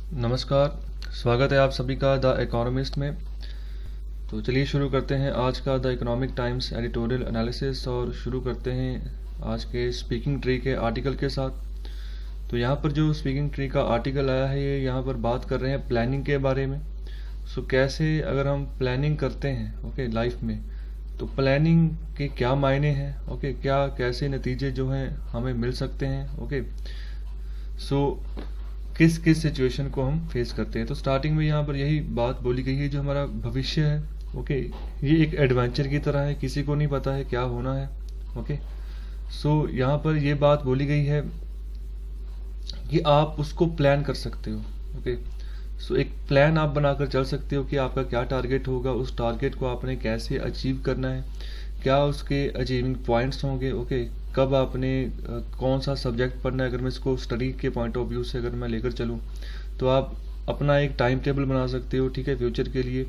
नमस्कार। स्वागत है आप सभी का द इकोनॉमिस्ट में। तो चलिए शुरू करते हैं आज का the economic times editorial analysis और शुरू करते हैं आज के स्पीकिंग ट्री के आर्टिकल के साथ। तो यहाँ पर जो स्पीकिंग ट्री का आर्टिकल आया है ये यहाँ पर बात कर रहे हैं प्लानिंग के बारे में। सो कैसे अगर हम प्लानिंग करते हैं लाइफ में, तो प्लानिंग के क्या मायने हैं, क्या कैसे नतीजे जो हैं हमें मिल सकते हैं। सो किस किस सिचुएशन को हम फेस करते हैं। तो स्टार्टिंग में यहाँ पर यही बात बोली गई है, जो हमारा भविष्य है ये एक एडवेंचर की तरह है, किसी को नहीं पता है क्या होना है। सो यहाँ पर ये बात बोली गई है कि आप उसको प्लान कर सकते हो। सो एक प्लान आप बनाकर चल सकते हो कि आपका क्या टारगेट होगा, उस टारगेट को आपने कैसे अचीव करना है, क्या उसके अचीविंग पॉइंट्स होंगे। कब आपने कौन सा सब्जेक्ट पढ़ना है। अगर मैं इसको स्टडी के पॉइंट ऑफ व्यू से अगर मैं लेकर चलूँ तो आप अपना एक टाइम टेबल बना सकते हो, ठीक है, फ्यूचर के लिए।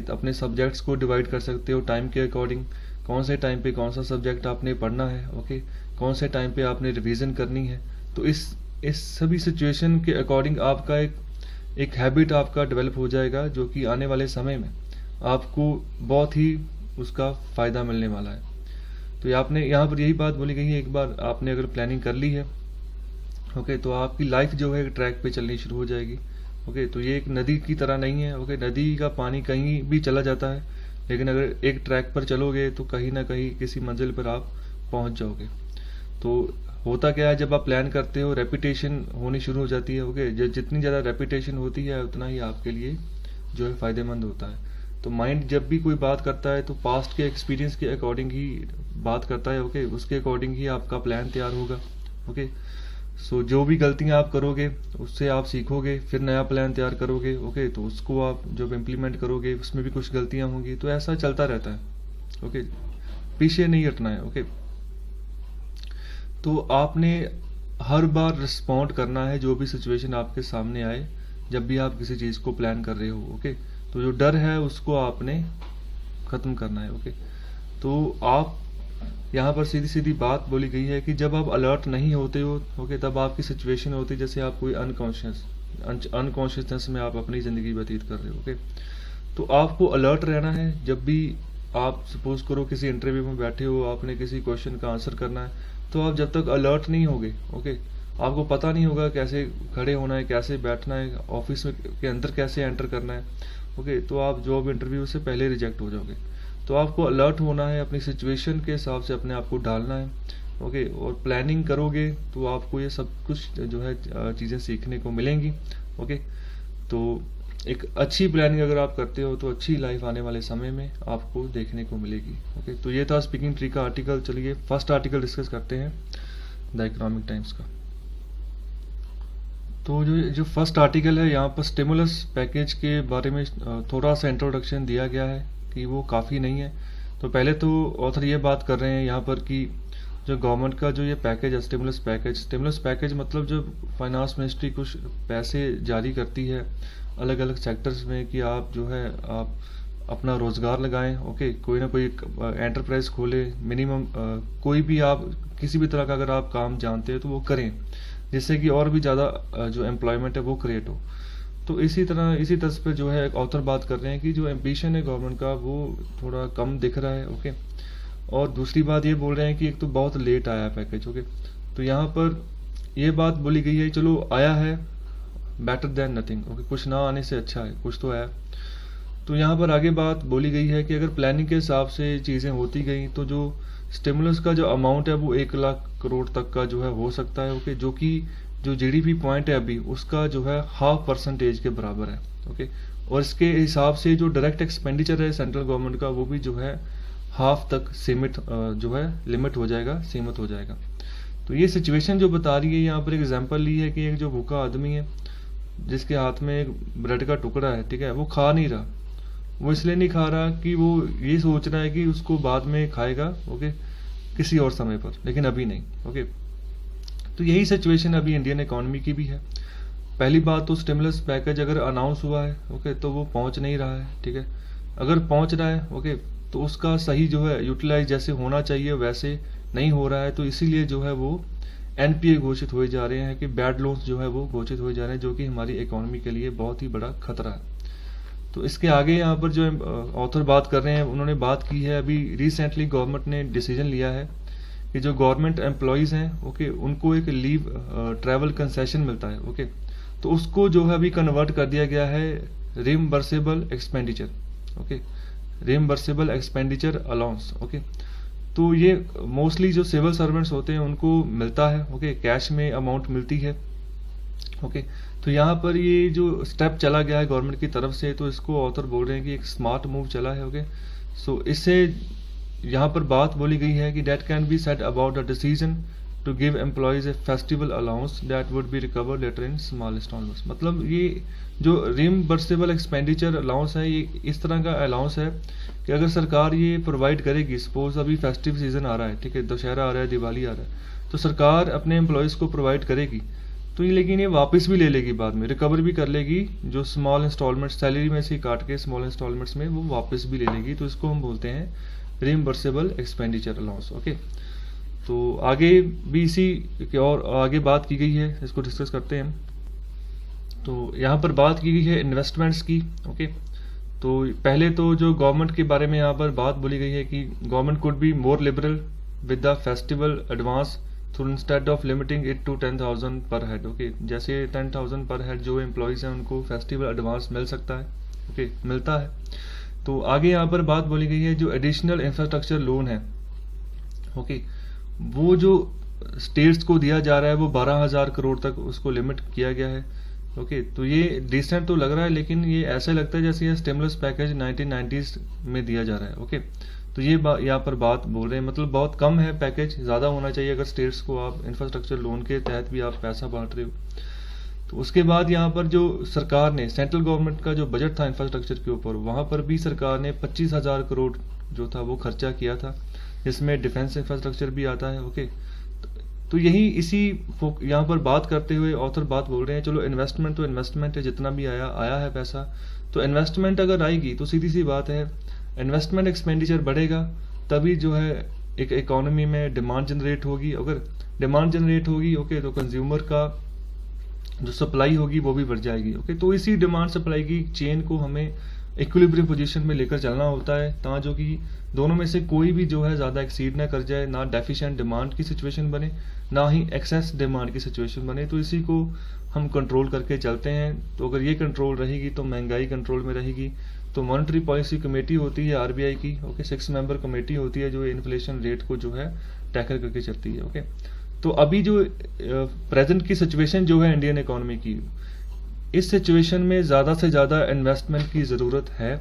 अपने सब्जेक्ट्स को डिवाइड कर सकते हो टाइम के अकॉर्डिंग, कौन से टाइम पे कौन सा सब्जेक्ट आपने पढ़ना है। कौन से टाइम पे आपने रिवीजन करनी है। तो इस सभी सिचुएशन के अकॉर्डिंग आपका एक हैबिट आपका डेवलप हो जाएगा, जो कि आने वाले समय में आपको बहुत ही उसका फ़ायदा मिलने वाला है। तो आपने यहाँ पर यही बात बोली गई है, एक बार आपने अगर प्लानिंग कर ली है तो आपकी लाइफ जो है ट्रैक पे चलनी शुरू हो जाएगी। तो ये एक नदी की तरह नहीं है। नदी का पानी कहीं भी चला जाता है, लेकिन अगर एक ट्रैक पर चलोगे तो कहीं ना कहीं किसी मंजिल पर आप पहुंच जाओगे। तो होता क्या है, जब आप प्लान करते हो रेपिटेशन होनी शुरू हो जाती है। जितनी ज़्यादा रेपिटेशन होती है उतना ही आपके लिए जो है फ़ायदेमंद होता है। तो माइंड जब भी कोई बात करता है तो पास्ट के एक्सपीरियंस के अकॉर्डिंग ही बात करता है। उसके अकॉर्डिंग ही आपका प्लान तैयार होगा। सो जो भी गलतियां आप करोगे उससे आप सीखोगे, फिर नया प्लान तैयार करोगे। तो उसको आप जब इम्प्लीमेंट करोगे उसमें भी कुछ गलतियां होंगी। तो ऐसा चलता रहता है। पीछे नहीं हटना है। तो आपने हर बार रिस्पॉन्ड करना है जो भी सिचुएशन आपके सामने आए, जब भी आप किसी चीज़ को प्लान कर रहे हो। तो जो डर है उसको आपने ख़त्म करना है। तो आप यहाँ पर सीधी सीधी बात बोली गई है कि जब आप अलर्ट नहीं होते हो तब आपकी सिचुएशन होती है जैसे आप कोई अनकॉन्शियसनेस में आप अपनी ज़िंदगी व्यतीत कर रहे हो। तो आपको अलर्ट रहना है। जब भी आप सपोज करो किसी इंटरव्यू में बैठे हो, आपने किसी क्वेश्चन का आंसर करना है, तो आप जब तक अलर्ट नहीं होगे आपको पता नहीं होगा कैसे खड़े होना है, कैसे बैठना है, ऑफिस में के अंदर कैसे एंटर करना है। तो आप जॉब इंटरव्यू से पहले रिजेक्ट हो जाओगे। तो आपको अलर्ट होना है, अपनी सिचुएशन के हिसाब से अपने आप को डालना है। और प्लानिंग करोगे तो आपको ये सब कुछ जो है चीज़ें सीखने को मिलेंगी। तो एक अच्छी प्लानिंग अगर आप करते हो तो अच्छी लाइफ आने वाले समय में आपको देखने को मिलेगी। तो ये था स्पीकिंग ट्री का आर्टिकल। चलिए फर्स्ट आर्टिकल डिस्कस करते हैं द इकोनॉमिक टाइम्स का। तो जो फर्स्ट आर्टिकल है, यहाँ पर स्टिमुलस पैकेज के बारे में थोड़ा सा इंट्रोडक्शन दिया गया है कि वो काफ़ी नहीं है। तो पहले तो ऑथर ये बात कर रहे हैं यहाँ पर कि जो गवर्नमेंट का जो ये पैकेज है स्टिमुलस पैकेज मतलब जो फाइनेंस मिनिस्ट्री कुछ पैसे जारी करती है अलग अलग सेक्टर्स में कि आप जो है आप अपना रोज़गार लगाएं। कोई ना कोई एंटरप्राइज खोले, मिनिमम कोई भी आप किसी भी तरह का अगर आप काम जानते हैं तो वो करें, जिससे कि और भी ज़्यादा जो एम्प्लॉयमेंट है वो क्रिएट हो। तो इसी तर्ज पे जो है एक ऑथर बात कर रहे हैं कि जो एम्बिशन है गवर्नमेंट का वो थोड़ा कम दिख रहा है। और दूसरी बात ये बोल रहे हैं कि एक तो बहुत लेट आया है पैकेज। तो यहाँ पर ये बात बोली गई है, चलो आया है बेटर देन नथिंग। कुछ ना आने से अच्छा है कुछ तो आया। तो यहाँ पर आगे बात बोली गई है कि अगर प्लानिंग के हिसाब से चीज़ें होती गई तो जो स्टिमुलस का जो अमाउंट है वो 1 लाख करोड़ तक का जो है हो सकता है। जो कि जो जीडीपी पॉइंट है अभी उसका जो है 0.5% के बराबर है। और इसके हिसाब से जो डायरेक्ट एक्सपेंडिचर है सेंट्रल गवर्नमेंट का वो भी जो है हाफ तक सीमित जो है लिमिट हो जाएगा, सीमित हो जाएगा। तो ये सिचुएशन जो बता रही है, यहाँ पर एग्जांपल ली है कि एक जो भूखा आदमी है जिसके हाथ में एक ब्रेड का टुकड़ा है, ठीक है, वो खा नहीं रहा। वो इसलिए नहीं खा रहा कि वो ये सोच रहा है कि उसको बाद में खाएगा किसी और समय पर, लेकिन अभी नहीं। तो यही सिचुएशन अभी इंडियन इकोनॉमी की भी है। पहली बात तो स्टिमुलस पैकेज अगर अनाउंस हुआ है तो वो पहुंच नहीं रहा है, ठीक है। अगर पहुंच रहा है तो उसका सही जो है यूटिलाइज जैसे होना चाहिए वैसे नहीं हो रहा है। तो इसीलिए जो है वो एनपीए घोषित हुए जा रहे हैं, कि बैड लोन्स जो है वो घोषित हुए जा रहे हैं, जो कि हमारी इकोनॉमी के लिए बहुत ही बड़ा खतरा है। तो इसके आगे यहाँ पर जो ऑथर बात कर रहे हैं, उन्होंने बात की है अभी रिसेंटली गवर्नमेंट ने डिसीजन लिया है कि जो गवर्नमेंट एम्प्लॉयज़ हैं, ओके, उनको एक लीव ट्रैवल कंसेशन मिलता है, ओके, तो उसको जो है अभी कन्वर्ट कर दिया गया है reimbursable expenditure, okay, reimbursable expenditure allowance, okay. तो ये मोस्टली जो सिविल सर्वेंट्स होते हैं उनको मिलता है, ओके, कैश में अमाउंट मिलती है, ओके। तो यहाँ पर ये जो स्टेप चला गया है गवर्नमेंट की तरफ से, तो इसको ऑथर बोल रहे हैं कि एक स्मार्ट मूव चला है, ओके। सो इससे यहाँ पर बात बोली गई है कि that can be said about the decision to give employees a festival allowance that would be recover later in small instalments. मतलब ये जो रिम्बर्सेबल एक्सपेंडिचर अलाउंस है, ये इस तरह का अलाउंस है कि अगर सरकार ये प्रोवाइड करेगी, सपोज अभी फेस्टिव सीजन आ रहा है, ठीक है, दशहरा आ रहा है, दिवाली आ रहा है, तो सरकार अपने एम्प्लॉयज़ को प्रोवाइड करेगी, तो ये लेकिन ये वापस भी ले लेगी, बाद में रिकवर भी कर लेगी, जो स्मॉल इंस्टॉलमेंट सैलरी में से काट के स्मॉल इंस्टॉलमेंट्स में वो वापस भी ले लेगी। तो इसको हम बोलते हैं रिम्बर्सेबल एक्सपेंडिचर अलाउंस, ओके। तो आगे भी इसी की और आगे बात की गई है, इसको डिस्कस करते हैं हम। तो यहाँ पर बात की गई है इन्वेस्टमेंट्स की, ओके। तो पहले तो जो गवर्नमेंट के बारे में यहाँ पर बात बोली गई है कि government could be more liberal with the festival advance through instead of limiting it to 10,000 पर हेड, ओके। जैसे 10,000 पर हेड जो एम्प्लॉयज़ हैं उनको फेस्टिवल एडवांस मिल सकता है, ओके, मिलता है। तो आगे यहाँ पर बात बोली गई है जो एडिशनल इंफ्रास्ट्रक्चर लोन है, ओके, वो जो स्टेट्स को दिया जा रहा है वो 12,000 करोड़ तक उसको लिमिट किया गया है, ओके। तो ये डिसेंट तो लग रहा है, लेकिन ये ऐसा लगता है जैसे ये स्टिमुलस पैकेज 1990s में दिया जा रहा है, ओके। तो ये यहाँ पर बात बोल रहे हैं, मतलब बहुत कम है पैकेज, ज़्यादा होना चाहिए अगर स्टेट्स को आप इंफ्रास्ट्रक्चर लोन के तहत भी आप पैसा बांट रहे हो। तो उसके बाद यहाँ पर जो सरकार ने, सेंट्रल गवर्नमेंट का जो बजट था इंफ्रास्ट्रक्चर के ऊपर, वहाँ पर भी सरकार ने 25,000 करोड़ जो था वो खर्चा किया था, जिसमें डिफेंस इंफ्रास्ट्रक्चर भी आता है, ओके। तो यही इसी यहाँ पर बात करते हुए ऑथर बात बोल रहे हैं, चलो इन्वेस्टमेंट तो इन्वेस्टमेंट है, जितना भी आया है पैसा, तो इन्वेस्टमेंट अगर आएगी तो सीधी सी बात है इन्वेस्टमेंट एक्सपेंडिचर बढ़ेगा, तभी जो है एक इकोनॉमी में डिमांड जनरेट होगी। अगर डिमांड जनरेट होगी, ओके, तो कंज्यूमर का जो सप्लाई होगी वो भी बढ़ जाएगी, ओके। तो इसी डिमांड सप्लाई की चेन को हमें इक्विलिब्रियम पोजीशन में लेकर चलना होता है, ता जो कि दोनों में से कोई भी जो है ज़्यादा एक्सीड ना कर जाए, ना डेफिशिएंट डिमांड की सिचुएशन बने, ना ही एक्सेस डिमांड की सिचुएशन बने। तो इसी को हम कंट्रोल करके चलते हैं। तो अगर ये कंट्रोल रहेगी तो महंगाई कंट्रोल में रहेगी। तो मॉनेटरी पॉलिसी कमेटी होती है आरबीआई की, ओके, 6 मेंबर कमेटी होती है जो इन्फ्लेशन रेट को जो है टैकल करके चलती है, ओके। तो अभी जो प्रेजेंट की सिचुएशन जो है इंडियन इकोनॉमी की, इस सिचुएशन में ज़्यादा से ज़्यादा इन्वेस्टमेंट की ज़रूरत है,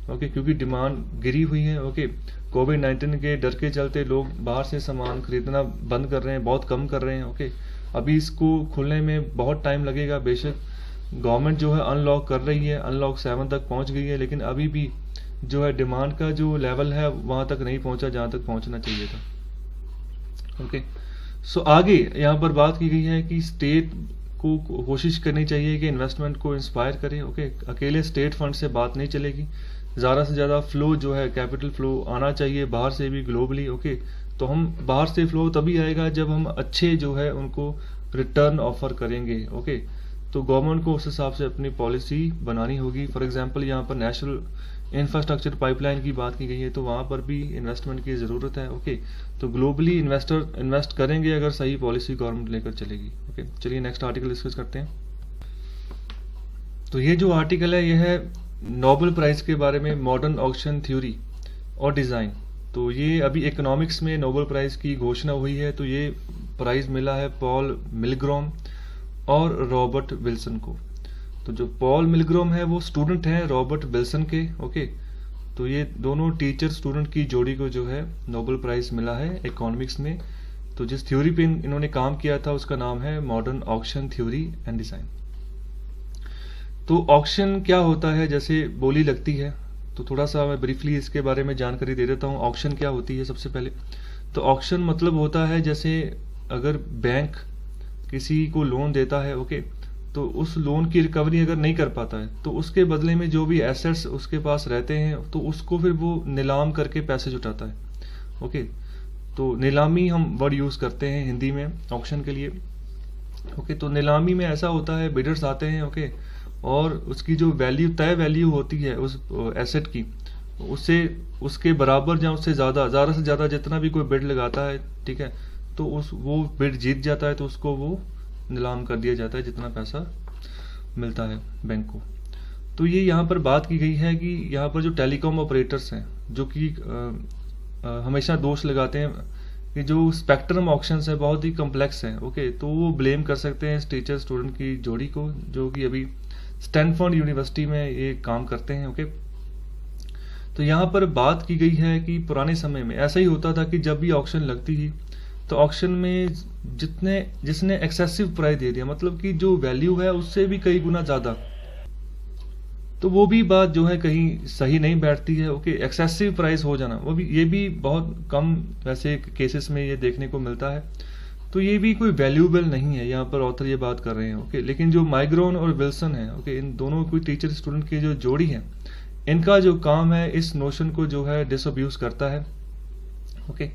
ओके, क्योंकि डिमांड गिरी हुई है, ओके। कोविड-19 के डर के चलते लोग बाहर से सामान खरीदना बंद कर रहे हैं, बहुत कम कर रहे हैं, ओके। अभी इसको खुलने में बहुत टाइम लगेगा, बेशक गवर्नमेंट जो है अनलॉक कर रही है, अनलॉक 7 तक पहुंच गई है, लेकिन अभी भी जो है डिमांड का जो लेवल है वहां तक नहीं पहुंचा जहां तक पहुंचना चाहिए था, ओके। सो आगे यहाँ पर बात की गई है कि स्टेट को कोशिश करनी चाहिए कि इन्वेस्टमेंट को इंस्पायर करे, ओके। अकेले स्टेट फंड से बात नहीं चलेगी, ज़्यादा से ज़्यादा फ्लो जो है कैपिटल फ्लो आना चाहिए बाहर से भी ग्लोबली, ओके। तो हम बाहर से फ्लो तभी आएगा जब हम अच्छे जो है उनको रिटर्न ऑफर करेंगे, ओके। तो गवर्नमेंट को उस हिसाब से अपनी पॉलिसी बनानी होगी। फॉर एग्जांपल यहाँ पर नेशनल इंफ्रास्ट्रक्चर पाइपलाइन की बात की गई है, तो वहाँ पर भी इन्वेस्टमेंट की ज़रूरत है, ओके। तो ग्लोबली इन्वेस्टर इन्वेस्ट करेंगे अगर सही पॉलिसी गवर्नमेंट लेकर चलेगी, ओके। चलिए नेक्स्ट आर्टिकल डिस्कस करते हैं। तो ये जो आर्टिकल है ये है नोबेल प्राइज़ के बारे में, मॉडर्न ऑक्शन थ्योरी और डिज़ाइन। तो ये अभी इकोनॉमिक्स में नोबेल प्राइज़ की घोषणा हुई है। तो ये प्राइज़ मिला है पॉल मिलग्रॉम और रॉबर्ट विल्सन को। तो जो पॉल मिलग्रॉम है वो स्टूडेंट हैं रॉबर्ट विल्सन के, ओके। तो ये दोनों टीचर स्टूडेंट की जोड़ी को जो है नोबेल प्राइज़ मिला है इकोनॉमिक्स में। तो जिस थ्योरी पे इन्होंने काम किया था उसका नाम है modern auction theory and design. तो ऑक्शन क्या होता है, जैसे बोली लगती है, तो थोड़ा सा मैं ब्रीफली इसके बारे में जानकारी दे देता हूँ। ऑक्शन क्या होती है सबसे पहले, तो ऑक्शन मतलब होता है जैसे अगर बैंक किसी को लोन देता है, ओके, तो उस लोन की रिकवरी अगर नहीं कर पाता है तो उसके बदले में जो भी एसेट्स उसके पास रहते हैं तो उसको फिर वो नीलाम करके पैसे जुटाता है, ओके। तो तो नीलामी हम वर्ड यूज़ करते हैं हिंदी में ऑक्शन के लिए। ओके, तो नीलामी में ऐसा होता है, बिडर्स आते हैं, ओके, और उसकी जो वैल्यू, तय वैल्यू होती है उस एसेट की, उससे उसके बराबर या उससे ज़्यादा से ज़्यादा जितना भी कोई बिड लगाता है, ठीक है, तो वो बिड जीत जाता है, तो उसको वो नीलाम कर दिया जाता है जितना पैसा मिलता है बैंक को। तो ये यहाँ पर बात की गई है कि यहाँ पर जो टेलीकॉम ऑपरेटर्स हैं, जो कि हमेशा दोष लगाते हैं कि जो स्पेक्ट्रम ऑक्शंस है बहुत ही कम्प्लेक्स हैं, ओके, तो वो ब्लेम कर सकते हैं इस टीचर स्टूडेंट की जोड़ी को, जो कि अभी स्टैनफोर्ड यूनिवर्सिटी में ये काम करते हैं, ओके। तो यहाँ पर बात की गई है कि पुराने समय में ऐसा ही होता था कि जब भी ऑक्शन लगती थी तो ऑक्शन में जिसने एक्सेसिव प्राइस दे दिया, मतलब कि जो वैल्यू है उससे भी कई गुना ज़्यादा, तो वो भी बात जो है कहीं सही नहीं बैठती है, ओके। एक्सेसिव प्राइस हो जाना, ये भी बहुत कम वैसे केसेस में ये देखने को मिलता है, तो ये भी कोई वैल्यूएबल नहीं है, यहाँ पर ऑथर ये बात कर रहे हैं, ओके। लेकिन जो माइग्रोन और विल्सन है, ओके, इन दोनों कोई टीचर स्टूडेंट की जो जोड़ी है, इनका जो काम है इस नोशन को जो है डिसअब्यूज करता है, ओके।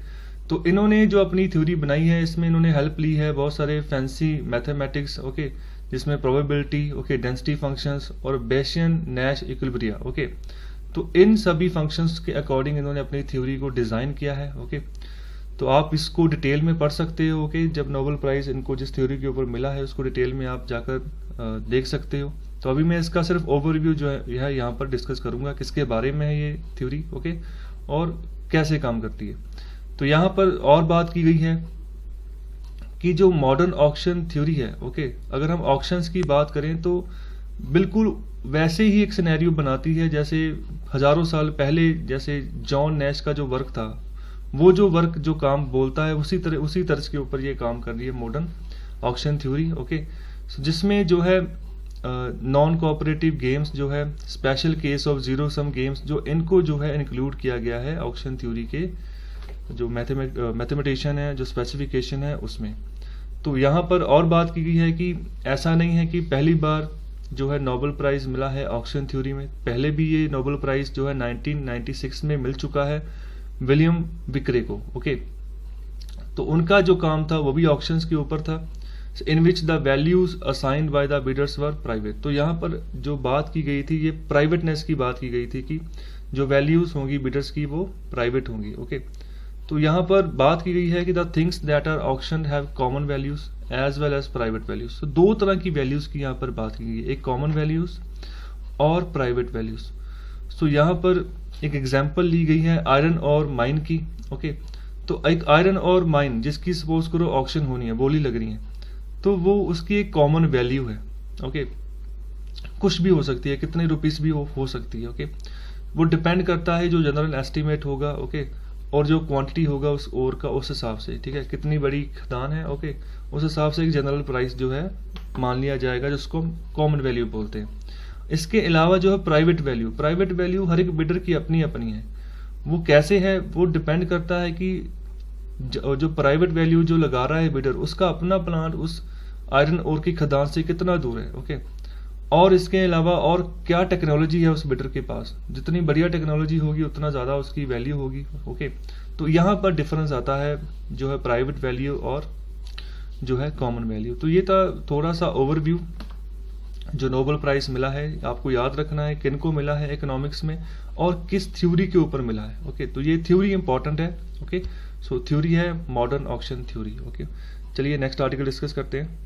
तो इन्होंने जो अपनी थ्योरी बनाई है, इसमें इन्होंने हेल्प ली है बहुत सारे फैंसी मैथमेटिक्स, ओके, जिसमें प्रोबेबिलिटी, ओके, डेंसिटी फंक्शंस और बेसियन नैश इक्विलिब्रिया, ओके। तो इन सभी फंक्शंस के अकॉर्डिंग इन्होंने अपनी थ्योरी को डिज़ाइन किया है, ओके। तो आप इसको डिटेल में पढ़ सकते हो, ओके। जब नोबेल प्राइज़ इनको जिस थ्योरी के ऊपर मिला है उसको डिटेल में आप जाकर देख सकते हो। तो अभी मैं इसका सिर्फ ओवरव्यू जो है यह यहाँ पर डिस्कस करूँगा, किसके बारे में है ये थ्योरी, ओके, और कैसे काम करती है। तो यहाँ पर और बात की गई है कि जो मॉडर्न ऑक्शन थ्योरी है, ओके, अगर हम ऑक्शंस की बात करें तो बिल्कुल वैसे ही एक सिनेरियो बनाती है जैसे हजारों साल पहले जैसे जॉन नैश का जो वर्क था, वो जो वर्क जो काम बोलता है उसी तर्ज के ऊपर ये काम कर रही है मॉडर्न ऑक्शन थ्योरी, ओके। जिसमें जो है नॉन कोऑपरेटिव गेम्स जो है, special case of zero sum games, जो इनको जो है इंक्लूड किया गया है ऑक्शन थ्योरी के जो मैथमेटिशियन है, जो स्पेसिफिकेशन है उसमें। तो यहाँ पर और बात की गई है कि ऐसा नहीं है कि पहली बार जो है नोबेल प्राइज़ मिला है ऑक्शन थ्योरी में, पहले भी ये नोबेल प्राइज़ जो है 1996 में मिल चुका है विलियम विक्रे को, ओके। तो उनका जो काम था वो भी ऑक्शंस के ऊपर था, in which the values assigned by the bidders were private. तो यहाँ पर जो बात की गई थी, ये प्राइवेटनेस की बात की गई थी कि जो वैल्यूज होंगी बिडर्स की वो प्राइवेट होंगी, ओके। तो यहाँ पर बात की गई है कि the things that are auction have common values as well as private values. तो दो तरह की वैल्यूज की यहाँ पर बात की गई है, एक कॉमन वैल्यूज और प्राइवेट वैल्यूज। तो यहाँ पर एक एग्जांपल ली गई है आयरन और माइन की, ओके। तो एक आयरन और माइन जिसकी सपोज करो ऑक्शन होनी है, बोली लग रही है, तो वो उसकी एक कॉमन वैल्यू है, ओके। कुछ भी हो सकती है, कितने रुपीस भी हो सकती है, ओके। वो डिपेंड करता है जो जनरल एस्टिमेट होगा, ओके, और जो क्वांटिटी होगा उस ओर का, उस हिसाब से, ठीक है, कितनी बड़ी खदान है, ओके, उस हिसाब से एक जनरल प्राइस जो है मान लिया जाएगा, जिसको कॉमन वैल्यू बोलते हैं। इसके अलावा जो है प्राइवेट वैल्यू हर एक बिडर की अपनी अपनी है। वो कैसे है, वो डिपेंड करता है कि जो प्राइवेट वैल्यू जो लगा रहा है बिडर, उसका अपना प्लांट उस आयरन ओर की खदान से कितना दूर है, ओके। और इसके अलावा और क्या टेक्नोलॉजी है उस बिडर के पास, जितनी बढ़िया टेक्नोलॉजी होगी उतना ज़्यादा उसकी वैल्यू होगी, ओके। तो यहाँ पर डिफरेंस आता है जो है प्राइवेट वैल्यू और जो है कॉमन वैल्यू। तो ये था थोड़ा सा ओवरव्यू जो नोबेल प्राइज़ मिला है, आपको याद रखना है किन को मिला है इकोनॉमिक्स में और किस थ्योरी के ऊपर मिला है, ओके। तो ये थ्योरी इंपॉर्टेंट है, ओके। सो थ्योरी है मॉडर्न ऑक्शन थ्योरी, ओके। चलिए नेक्स्ट आर्टिकल डिस्कस करते हैं।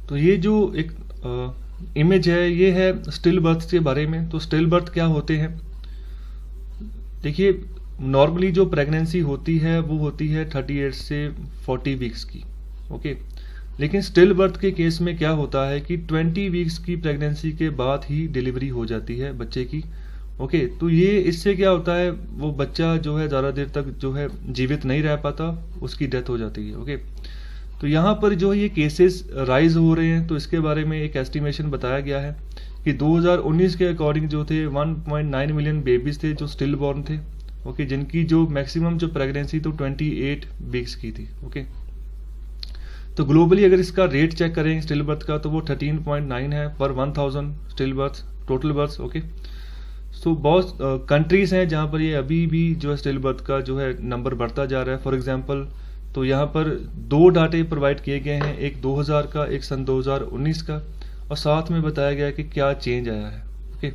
तो ये जो एक इमेज है, ये है स्टिल बर्थ के बारे में। तो स्टिल बर्थ क्या होते हैं, देखिए नॉर्मली जो प्रेगनेंसी होती है वो होती है 38 से 40 वीक्स की, ओके। लेकिन स्टिल बर्थ के केस में क्या होता है कि 20 वीक्स की प्रेगनेंसी के बाद ही डिलीवरी हो जाती है बच्चे की, ओके। तो ये इससे क्या होता है, वो बच्चा जो है ज़्यादा देर तक जो है जीवित नहीं रह पाता, उसकी डेथ हो जाती है, ओके। तो यहाँ पर जो ये केसेस राइज हो रहे हैं, तो इसके बारे में एक एस्टिमेशन बताया गया है कि 2019 के अकॉर्डिंग जो थे 1.9 मिलियन बेबीज थे जो स्टिल बॉर्न थे, ओके, जिनकी जो मैक्सिमम जो प्रेगनेंसी तो 28 वीक्स की थी, ओके। तो ग्लोबली अगर इसका रेट चेक करें स्टिल बर्थ का, तो वो 13.9 है पर 1000 still birth, total birth, okay. So बहुत कंट्रीज हैं जहाँ पर ये अभी भी जो है स्टिल बर्थ का जो है नंबर बढ़ता जा रहा है। फॉर एग्जांपल तो यहाँ पर दो डाटे प्रोवाइड किए गए हैं, एक 2000 का, एक सन 2019 का, और साथ में बताया गया है कि क्या चेंज आया है। ओके,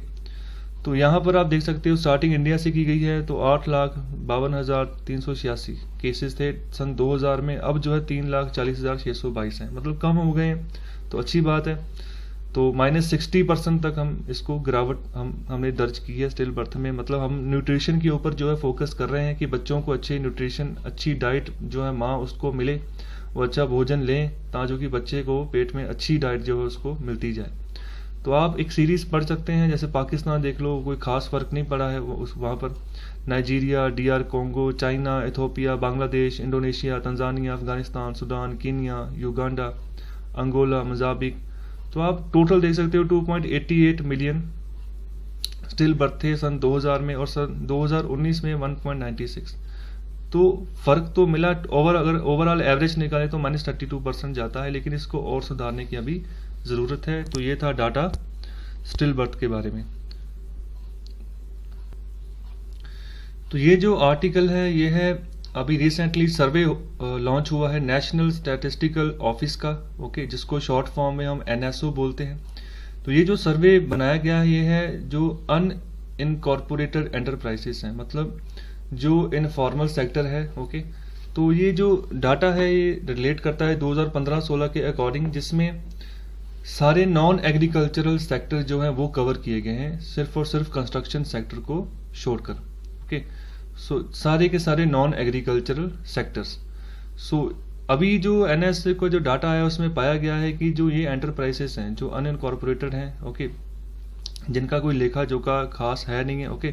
तो यहाँ पर आप देख सकते हो स्टार्टिंग इंडिया से की गई है तो 8,52,386 केसेस थे सन 2000 में, अब जो है 3,40,622 है, मतलब कम हो गए हैं, तो अच्छी बात है। तो -60% तक हम इसको गिरावट हमने दर्ज की है स्टिल बर्थ में। मतलब हम न्यूट्रिशन के ऊपर जो है फोकस कर रहे हैं कि बच्चों को अच्छी न्यूट्रिशन, अच्छी डाइट जो है माँ उसको मिले, वो अच्छा भोजन लें ताकि कि बच्चे को पेट में अच्छी डाइट जो है उसको मिलती जाए। तो आप एक सीरीज पढ़ सकते हैं, जैसे पाकिस्तान देख लो, कोई खास फर्क नहीं पड़ा है वहाँ पर। Nigeria, DR Congo, China, Ethiopia, Bangladesh, Indonesia, Tanzania, Afghanistan, Sudan, Kenya, Uganda, Angola, Mozambique, तो आप टोटल देख सकते हो 2.88 मिलियन स्टिल बर्थ थे सन 2000 में, और सन 2019 में 1.96। तो फर्क तो मिला। अगर ओवरऑल एवरेज निकाले तो -32% जाता है, लेकिन इसको और सुधारने की अभी जरूरत है। तो ये था डाटा स्टिल बर्थ के बारे में। तो ये जो आर्टिकल है ये है अभी रिसेंटली सर्वे लॉन्च हुआ है नेशनल स्टैटिस्टिकल ऑफिस का, ओके, जिसको शॉर्ट फॉर्म में हम NSO बोलते हैं। तो ये जो सर्वे बनाया गया है ये है जो अनइनकॉर्पोरेटेड एंटरप्राइजेस हैं, मतलब जो इनफॉर्मल सेक्टर है। ओके, तो ये जो डाटा है ये रिलेट करता है 2015-16 के अकॉर्डिंग, जिसमें सारे नॉन एग्रीकल्चरल सेक्टर जो है वो कवर किए गए हैं, सिर्फ और सिर्फ कंस्ट्रक्शन सेक्टर को छोड़कर। ओके, सो सारे के सारे नॉन एग्रीकल्चरल सेक्टर्स। सो अभी जो NSA को जो डाटा आया उसमें पाया गया है कि जो ये एंटरप्राइजेस हैं जो अनइनकॉर्पोरेटेड हैं, ओके, जिनका कोई लेखा जोखा खास है नहीं है, ओके,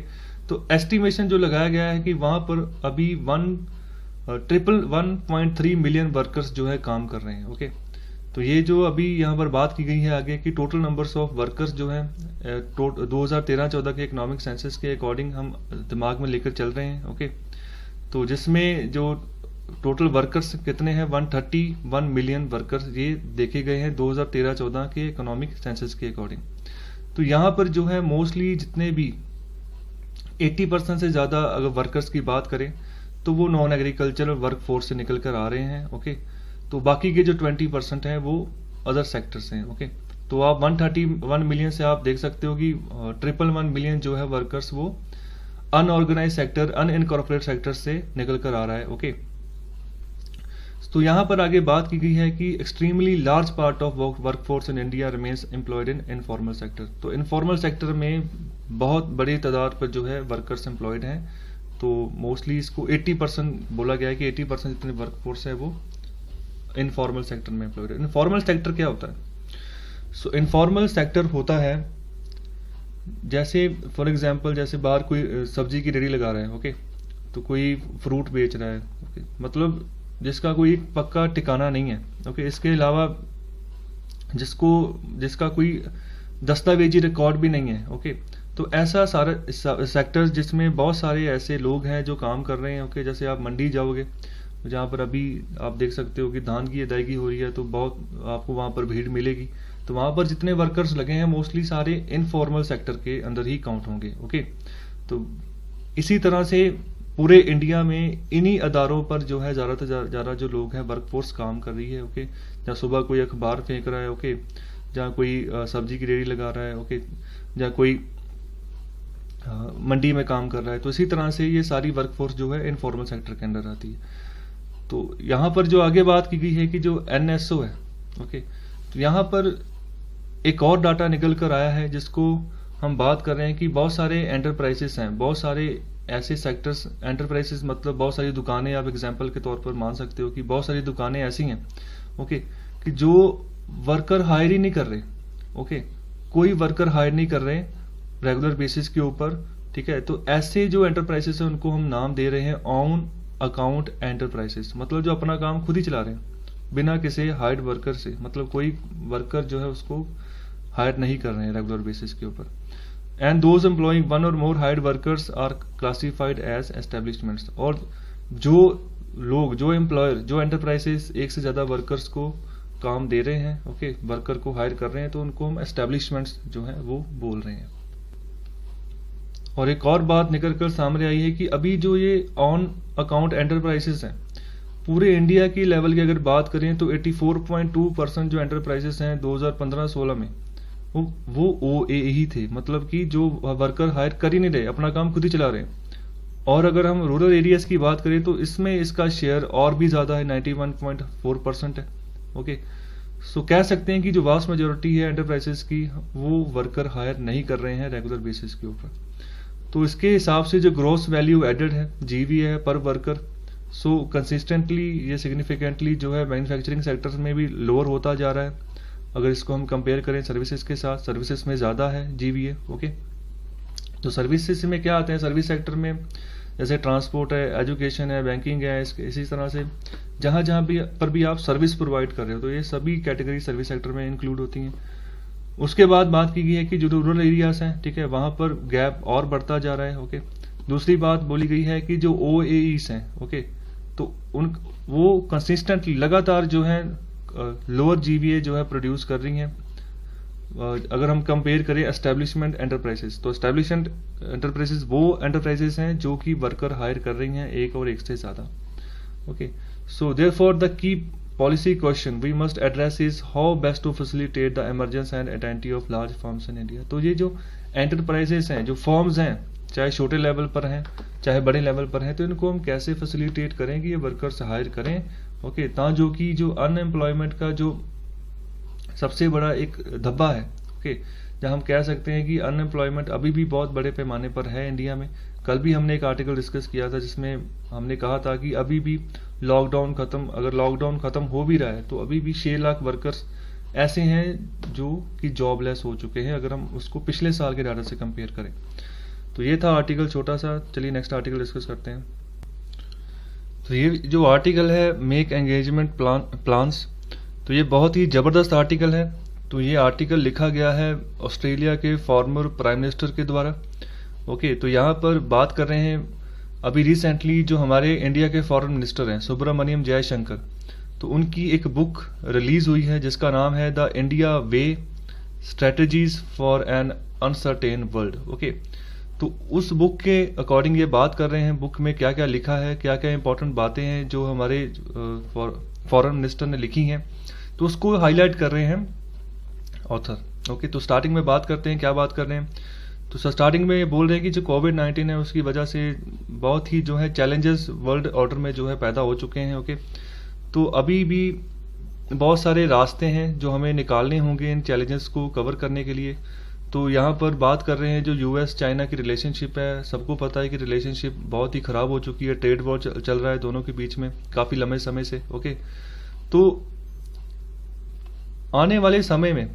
तो एस्टिमेशन जो लगाया गया है कि वहां पर अभी 1.3 मिलियन वर्कर्स जो है काम कर रहे हैं। ओके, तो ये जो अभी यहाँ पर बात की गई है आगे कि टोटल नंबर्स ऑफ वर्कर्स जो हैं 2013-14 के इकोनॉमिक सेंसस के अकॉर्डिंग हम दिमाग में लेकर चल रहे हैं। ओके, तो जिसमें जो टोटल वर्कर्स कितने हैं 131 मिलियन वर्कर्स ये देखे गए हैं 2013-14 के इकोनॉमिक सेंसस के अकॉर्डिंग। तो यहाँ पर जो है मोस्टली जितने भी 80% से ज़्यादा अगर वर्कर्स की बात करें तो वो नॉन एग्रीकल्चरल वर्क फोर्स से निकल कर आ रहे हैं। ओके, तो बाकी के जो 20% हैं वो अदर सेक्टर्स हैं। ओके, तो आप 131 मिलियन से आप देख सकते हो कि 111 मिलियन जो है वर्कर्स वो अनऑर्गेनाइज सेक्टर, अनइनकॉर्पोरेट सेक्टर से निकल कर आ रहा है। ओके, तो यहाँ पर आगे बात की गई है कि extremely large part of workforce in India remains employed in informal sector. तो इनफॉर्मल सेक्टर में बहुत बड़ी तादाद पर जो है वर्कर्स एम्प्लॉयड हैं। तो मोस्टली इसको 80% बोला गया है कि 80% जितने वर्कफोर्स है वो इनफॉर्मल सेक्टर में एम्प्लॉयड है। इनफॉर्मल सेक्टर क्या होता है? सो इनफॉर्मल सेक्टर होता है जैसे फॉर एग्जांपल जैसे बाहर कोई सब्जी की रेडी लगा रहा है, ओके, तो कोई फ्रूट बेच रहा है, ओके, मतलब जिसका कोई पक्का ठिकाना नहीं है। ओके, इसके अलावा जिसका कोई दस्तावेजी रिकॉर्ड भी नहीं है। ओके, तो ऐसा सारा सेक्टर्स जिसमें बहुत सारे ऐसे लोग हैं जो काम कर रहे हैं। ओके, जैसे आप मंडी जाओगे जहाँ पर अभी आप देख सकते हो कि धान की अदायगी हो रही है, तो बहुत आपको वहाँ पर भीड़ मिलेगी। तो वहाँ पर जितने वर्कर्स लगे हैं मोस्टली सारे इनफॉर्मल सेक्टर के अंदर ही काउंट होंगे। ओके, तो इसी तरह से पूरे इंडिया में इन्हीं अदारों पर जो है ज़्यादा से ज़्यादा जो लोग हैं वर्कफोर्स काम कर रही है। ओके, जहाँ सुबह कोई अखबार फेंक रहा है, ओके, जहाँ कोई सब्जी की रेडी लगा रहा है, ओके, जहाँ कोई मंडी में काम कर रहा है। तो इसी तरह से ये सारी वर्कफोर्स जो है इनफॉर्मल सेक्टर के अंदर आती है। तो यहाँ पर जो आगे बात की गई है कि जो NSO है, ओके, तो यहाँ पर एक और डाटा निकल कर आया है जिसको हम बात कर रहे हैं कि बहुत सारे एंटरप्राइजेस हैं, बहुत सारे ऐसे सेक्टर्स, एंटरप्राइजेस मतलब बहुत सारी दुकानें आप एग्जांपल के तौर पर मान सकते हो कि बहुत सारी दुकानें ऐसी हैं, ओके, कि जो वर्कर हायर ही नहीं कर रहे। ओके, कोई वर्कर हायर नहीं कर रहे रेगुलर बेसिस के ऊपर, ठीक है। तो ऐसे जो एंटरप्राइजेस हैं उनको हम नाम दे रहे हैं ऑन अकाउंट एंटरप्राइजेस, मतलब जो अपना काम खुद ही चला रहे हैं बिना किसी हायर्ड वर्कर से, मतलब कोई वर्कर जो है उसको हायर नहीं कर रहे हैं रेगुलर बेसिस के ऊपर। एंड दोज एम्प्लॉइंग वन और more hired workers are classified as establishments. और जो लोग, जो एम्प्लॉयर, जो एंटरप्राइजेस एक से ज्यादा वर्कर्स को काम दे रहे हैं, ओके, वर्कर को हायर कर रहे हैं, तो उनको हम एस्टेब्लिशमेंट्स जो है वो बोल रहे हैं। और एक और बात निकल कर सामने आई है कि अभी जो ये ऑन अकाउंट एंटरप्राइजेस हैं, पूरे इंडिया की लेवल की अगर बात करें तो 84.2% जो एंटरप्राइजेस हैं 2015-16 में वो OA ही थे, मतलब कि जो वर्कर हायर कर ही नहीं रहे, अपना काम खुद ही चला रहे हैं। और अगर हम रूरल एरियाज की बात करें तो इसमें इसका शेयर और भी ज़्यादा है, 91.4% है। ओके, सो कह सकते हैं कि जो वास्ट मेजोरिटी है एंटरप्राइजेस की, वो वर्कर हायर नहीं कर रहे हैं रेगुलर बेसिस के ऊपर। तो इसके हिसाब से जो ग्रॉस वैल्यू एडेड है, GV है पर वर्कर, सो कंसिस्टेंटली ये सिग्निफिकेंटली जो है मैन्युफैक्चरिंग सेक्टर में भी लोअर होता जा रहा है। अगर इसको हम कंपेयर करें सर्विसेज के साथ, सर्विसेज में ज़्यादा है GVA। ओके, तो सर्विसेज में क्या आते हैं, सर्विस सेक्टर में जैसे ट्रांसपोर्ट है, एजुकेशन है, बैंकिंग है, इसी तरह से जहाँ जहाँ भी पर भी आप सर्विस प्रोवाइड कर रहे हो, तो ये सभी कैटेगरी सर्विस सेक्टर में इंक्लूड होती हैं। उसके बाद बात की गई है कि जो रूरल एरियाज हैं, ठीक है, वहाँ पर गैप और बढ़ता जा रहा है। ओके, दूसरी बात बोली गई है कि जो OAEs हैं, ओके, तो वो कंसिस्टेंटली लगातार जो है लोअर GVA जो है प्रोड्यूस कर रही हैं। अगर हम कंपेयर करें एस्टेब्लिशमेंट एंटरप्राइजेस, तो एस्टेब्लिशमेंट एंटरप्राइजेस वो एंटरप्राइजेस हैं जो कि वर्कर हायर कर रही हैं एक और एक से ज़्यादा। Okay, so therefore the key policy question we must address is how best to facilitate the emergence and identity of large firms in India. तो ये जो एंटरप्राइजेस हैं, जो फर्म्स हैं, चाहे छोटे लेवल पर हैं चाहे बड़े लेवल पर हैं, तो इनको हम कैसे फैसिलिटेट करें कि ये वर्कर्स हायर करें। ओके, जो कि जो अनएम्प्लॉयमेंट का जो सबसे बड़ा एक धब्बा है, ओके, जहाँ हम कह सकते हैं कि अनएम्प्लॉयमेंट अभी भी बहुत बड़े पैमाने पर है इंडिया में। कल भी हमने एक आर्टिकल डिस्कस किया था जिसमें हमने कहा था कि अभी भी अगर लॉकडाउन खत्म हो भी रहा है तो अभी भी 6 लाख वर्कर्स ऐसे हैं जो कि जॉबलेस हो चुके हैं, अगर हम उसको पिछले साल के डाटा से कंपेयर करें। तो ये था आर्टिकल छोटा सा। चलिए नेक्स्ट आर्टिकल डिस्कस करते हैं। तो ये जो आर्टिकल है मेक एंगेजमेंट प्लान्स, तो ये बहुत ही ज़बरदस्त आर्टिकल है। तो ये आर्टिकल लिखा गया है ऑस्ट्रेलिया के फॉर्मर प्राइम मिनिस्टर के द्वारा। ओके, तो यहाँ पर बात कर रहे हैं अभी रिसेंटली जो हमारे इंडिया के फॉरेन मिनिस्टर हैं सुब्रमण्यम जयशंकर, तो उनकी एक बुक रिलीज हुई है जिसका नाम है the India way strategies for an uncertain world. Okay, तो उस बुक के अकॉर्डिंग ये बात कर रहे हैं बुक में क्या क्या लिखा है, क्या क्या इंपॉर्टेंट बातें हैं जो हमारे फॉरेन मिनिस्टर ने लिखी हैं, तो उसको हाईलाइट कर रहे हैं ऑथर। ओके, तो स्टार्टिंग में बात करते हैं, क्या बात कर रहे हैं। तो स्टार्टिंग में ये बोल रहे हैं कि जो कोविड-19 है उसकी वजह से बहुत ही जो है चैलेंजेस वर्ल्ड ऑर्डर में जो है पैदा हो चुके हैं। ओके, तो अभी भी बहुत सारे रास्ते हैं जो हमें निकालने होंगे इन चैलेंजेस को कवर करने के लिए। तो यहाँ पर बात कर रहे हैं जो US चाइना की रिलेशनशिप है, सबको पता है कि रिलेशनशिप बहुत ही ख़राब हो चुकी है, ट्रेड वॉर चल रहा है दोनों के बीच में काफ़ी लंबे समय से। ओके, तो आने वाले समय में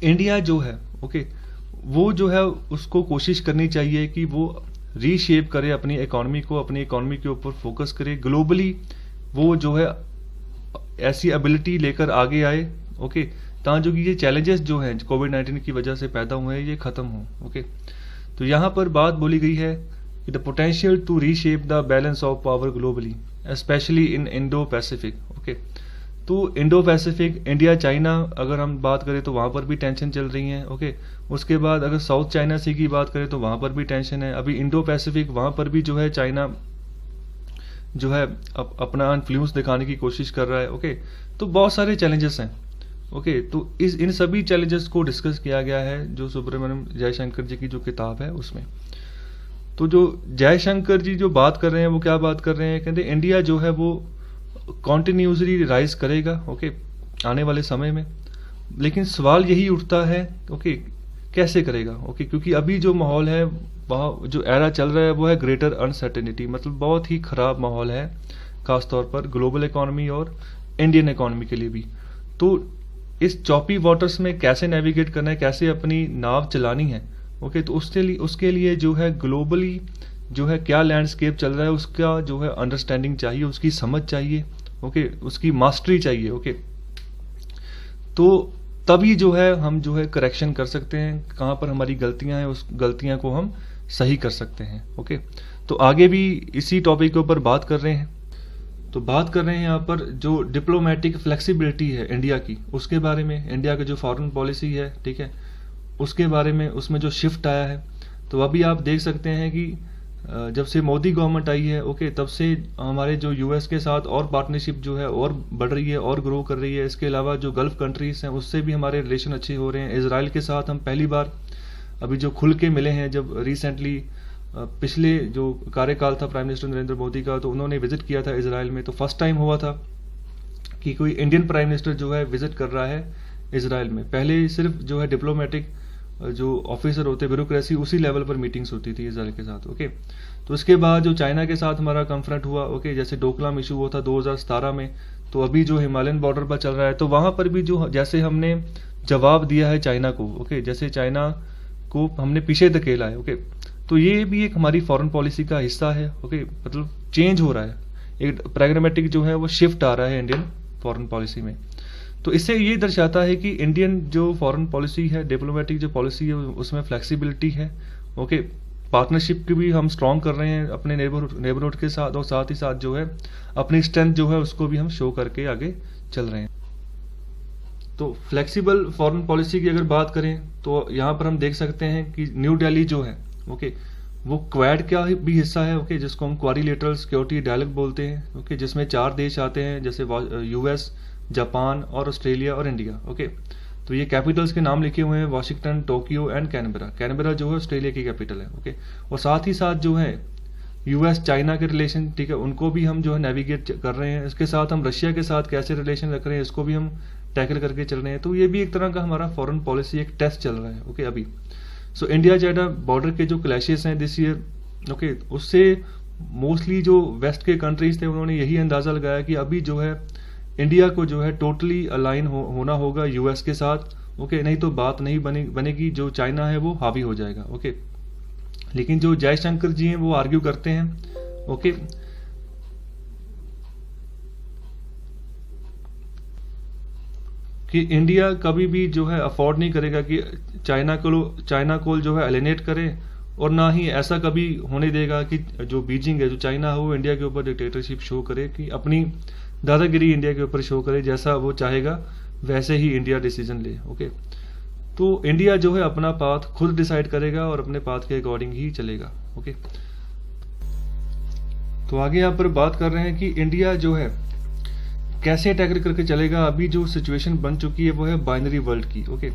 इंडिया जो है, ओके, वो जो है उसको कोशिश करनी चाहिए कि वो रीशेप करे अपनी इकोनॉमी को, अपनी इकोनॉमी के ऊपर फोकस करे, ग्लोबली वो जो है ऐसी एबिलिटी लेकर आगे आए। ओके, ताकि जो ये चैलेंजेस जो हैं कोविड-19 की वजह से पैदा हुए हैं ये खत्म हो। ओके, तो यहाँ पर बात बोली गई है कि the potential to reshape the balance of power globally specially in Indo Pacific. Okay, तो इंडो पैसिफिक इंडिया चाइना अगर हम बात करें तो वहाँ पर भी टेंशन चल रही है। ओके, उसके बाद अगर साउथ चाइना सी की बात करें तो वहाँ पर भी टेंशन है। अभी इंडो पैसिफिक वहाँ पर भी जो है चाइना जो है अपना इन्फ्लुएंस दिखाने की कोशिश कर रहा है। ओके, तो बहुत सारे चैलेंजेस हैं। ओके, तो इन सभी चैलेंजेस को डिस्कस किया गया है जो सुब्रमण्यम जयशंकर जी की जो किताब है उसमें। तो जो जयशंकर जी जो बात कर रहे हैं वो क्या बात कर रहे हैं, कहते इंडिया जो है वो कॉन्टिन्यूसली राइज करेगा। ओके, आने वाले समय में, लेकिन सवाल यही उठता है ओके कैसे करेगा। ओके, क्योंकि अभी जो माहौल है वहाँ जो एरा चल रहा है वो है ग्रेटर अनसर्टेनिटी, मतलब बहुत ही ख़राब माहौल है खासतौर पर ग्लोबल इकोनॉमी और इंडियन इकोनॉमी के लिए भी। तो इस चॉपी वाटर्स में कैसे नेविगेट करना है, कैसे अपनी नाव चलानी है। ओके, तो उसके लिए जो है ग्लोबली जो है क्या लैंडस्केप चल रहा है उसका जो है अंडरस्टैंडिंग चाहिए, उसकी समझ चाहिए। ओके, उसकी मास्टरी चाहिए। ओके, तो तभी जो है हम जो है करेक्शन कर सकते हैं, कहाँ पर हमारी गलतियां हैं उस गलतियां को हम सही कर सकते हैं। ओके, तो आगे भी इसी टॉपिक के ऊपर बात कर रहे हैं। तो बात कर रहे हैं यहाँ पर जो डिप्लोमेटिक फ्लेक्सिबिलिटी है इंडिया की, उसके बारे में, इंडिया का जो फॉरेन पॉलिसी है, ठीक है, उसके बारे में, उसमें जो शिफ्ट आया है। तो अभी आप देख सकते हैं कि जब से मोदी गवर्नमेंट आई है, ओके, तब से हमारे जो यूएस के साथ और पार्टनरशिप जो है और बढ़ रही है और ग्रो कर रही है। इसके अलावा जो गल्फ कंट्रीज हैं उससे भी हमारे रिलेशन अच्छे हो रहे हैं। इजराइल के साथ हम पहली बार अभी जो खुल के मिले हैं, जब रिसेंटली पिछले जो कार्यकाल था प्राइम मिनिस्टर नरेंद्र मोदी का, तो उन्होंने विजिट किया था इजराइल में। तो फर्स्ट टाइम हुआ था कि कोई इंडियन प्राइम मिनिस्टर जो है विजिट कर रहा है इजराइल में। पहले सिर्फ जो है डिप्लोमेटिक जो ऑफिसर होते, ब्यूरोक्रेसी, उसी लेवल पर मीटिंग्स होती थी इजराइल के साथ, ओके। तो इसके बाद जो चाइना के साथ हमारा कन्फ्रंट हुआ, ओके, जैसे डोकलाम इशू हुआ था 2017 में, तो अभी जो हिमालयन बॉर्डर पर चल रहा है, तो वहां पर भी जो जैसे हमने जवाब दिया है चाइना को, ओके, जैसे चाइना को हमने पीछे धकेला है, ओके, तो ये भी एक हमारी फॉरेन पॉलिसी का हिस्सा है, ओके। मतलब चेंज हो रहा है, एक प्रैग्मेटिक जो है वो शिफ्ट आ रहा है इंडियन फॉरेन पॉलिसी में। तो इससे ये दर्शाता है कि इंडियन जो फॉरेन पॉलिसी है, डिप्लोमेटिक जो पॉलिसी है, उसमें फ्लेक्सिबिलिटी है, ओके। पार्टनरशिप की भी हम स्ट्रॉन्ग कर रहे हैं अपने नेबरहुड के साथ, और साथ ही साथ जो है अपनी स्ट्रेंथ जो है उसको भी हम शो करके आगे चल रहे हैं। तो फ्लेक्सिबल फॉरेन पॉलिसी की अगर बात करें तो यहाँ पर हम देख सकते हैं कि न्यू दिल्ली जो है, ओके, वो क्वाड का भी हिस्सा है, ओके, जिसको हम क्वाड्रिलेटरल सिक्योरिटी डायलॉग बोलते हैं, ओके, जिसमें 4 देश आते हैं, जैसे यूएस, जापान और ऑस्ट्रेलिया और इंडिया, ओके। तो ये कैपिटल्स के नाम लिखे हुए हैं, Washington, Tokyo and Canberra. Canberra जो है ऑस्ट्रेलिया की कैपिटल है, ओके। और साथ ही साथ जो है यूएस चाइना के रिलेशन, ठीक है, उनको भी हम जो है नेविगेट कर रहे हैं। इसके साथ हम रशिया के साथ कैसे रिलेशन रख रहे हैं, इसको भी हम टैकल करके चल रहे हैं। तो ये भी एक तरह का हमारा फॉरेन पॉलिसी एक टेस्ट चल रहा है, ओके, अभी। सो इंडिया चाइना बॉर्डर के जो क्लैशेस हैं दिस ईयर, ओके, उससे मोस्टली जो वेस्ट के कंट्रीज थे उन्होंने यही अंदाजा लगाया कि अभी जो है इंडिया को जो है टोटली अलाइन होना होगा यूएस के साथ, ओके, नहीं तो बात नहीं बनेगी, जो चाइना है वो हावी हो जाएगा, ओके। लेकिन जो जयशंकर जी हैं वो आर्ग्यू करते हैं, ओके, कि इंडिया कभी भी जो है अफोर्ड नहीं करेगा कि चाइना को जो है एलिनेट करे, और ना ही ऐसा कभी होने देगा कि जो बीजिंग है, जो चाइना है, वो इंडिया के ऊपर डिक्टेटरशिप शो करे, कि अपनी दादागिरी इंडिया के ऊपर शो करे, जैसा वो चाहेगा वैसे ही इंडिया डिसीजन ले, ओके। तो इंडिया जो है अपना पाथ खुद डिसाइड करेगा और अपने पाथ के अकॉर्डिंग ही चलेगा, ओके। तो आगे यहाँ पर बात कर रहे हैं कि इंडिया जो है कैसे टैकल करके चलेगा। अभी जो सिचुएशन बन चुकी है वो है बाइनरी वर्ल्ड की, ओके।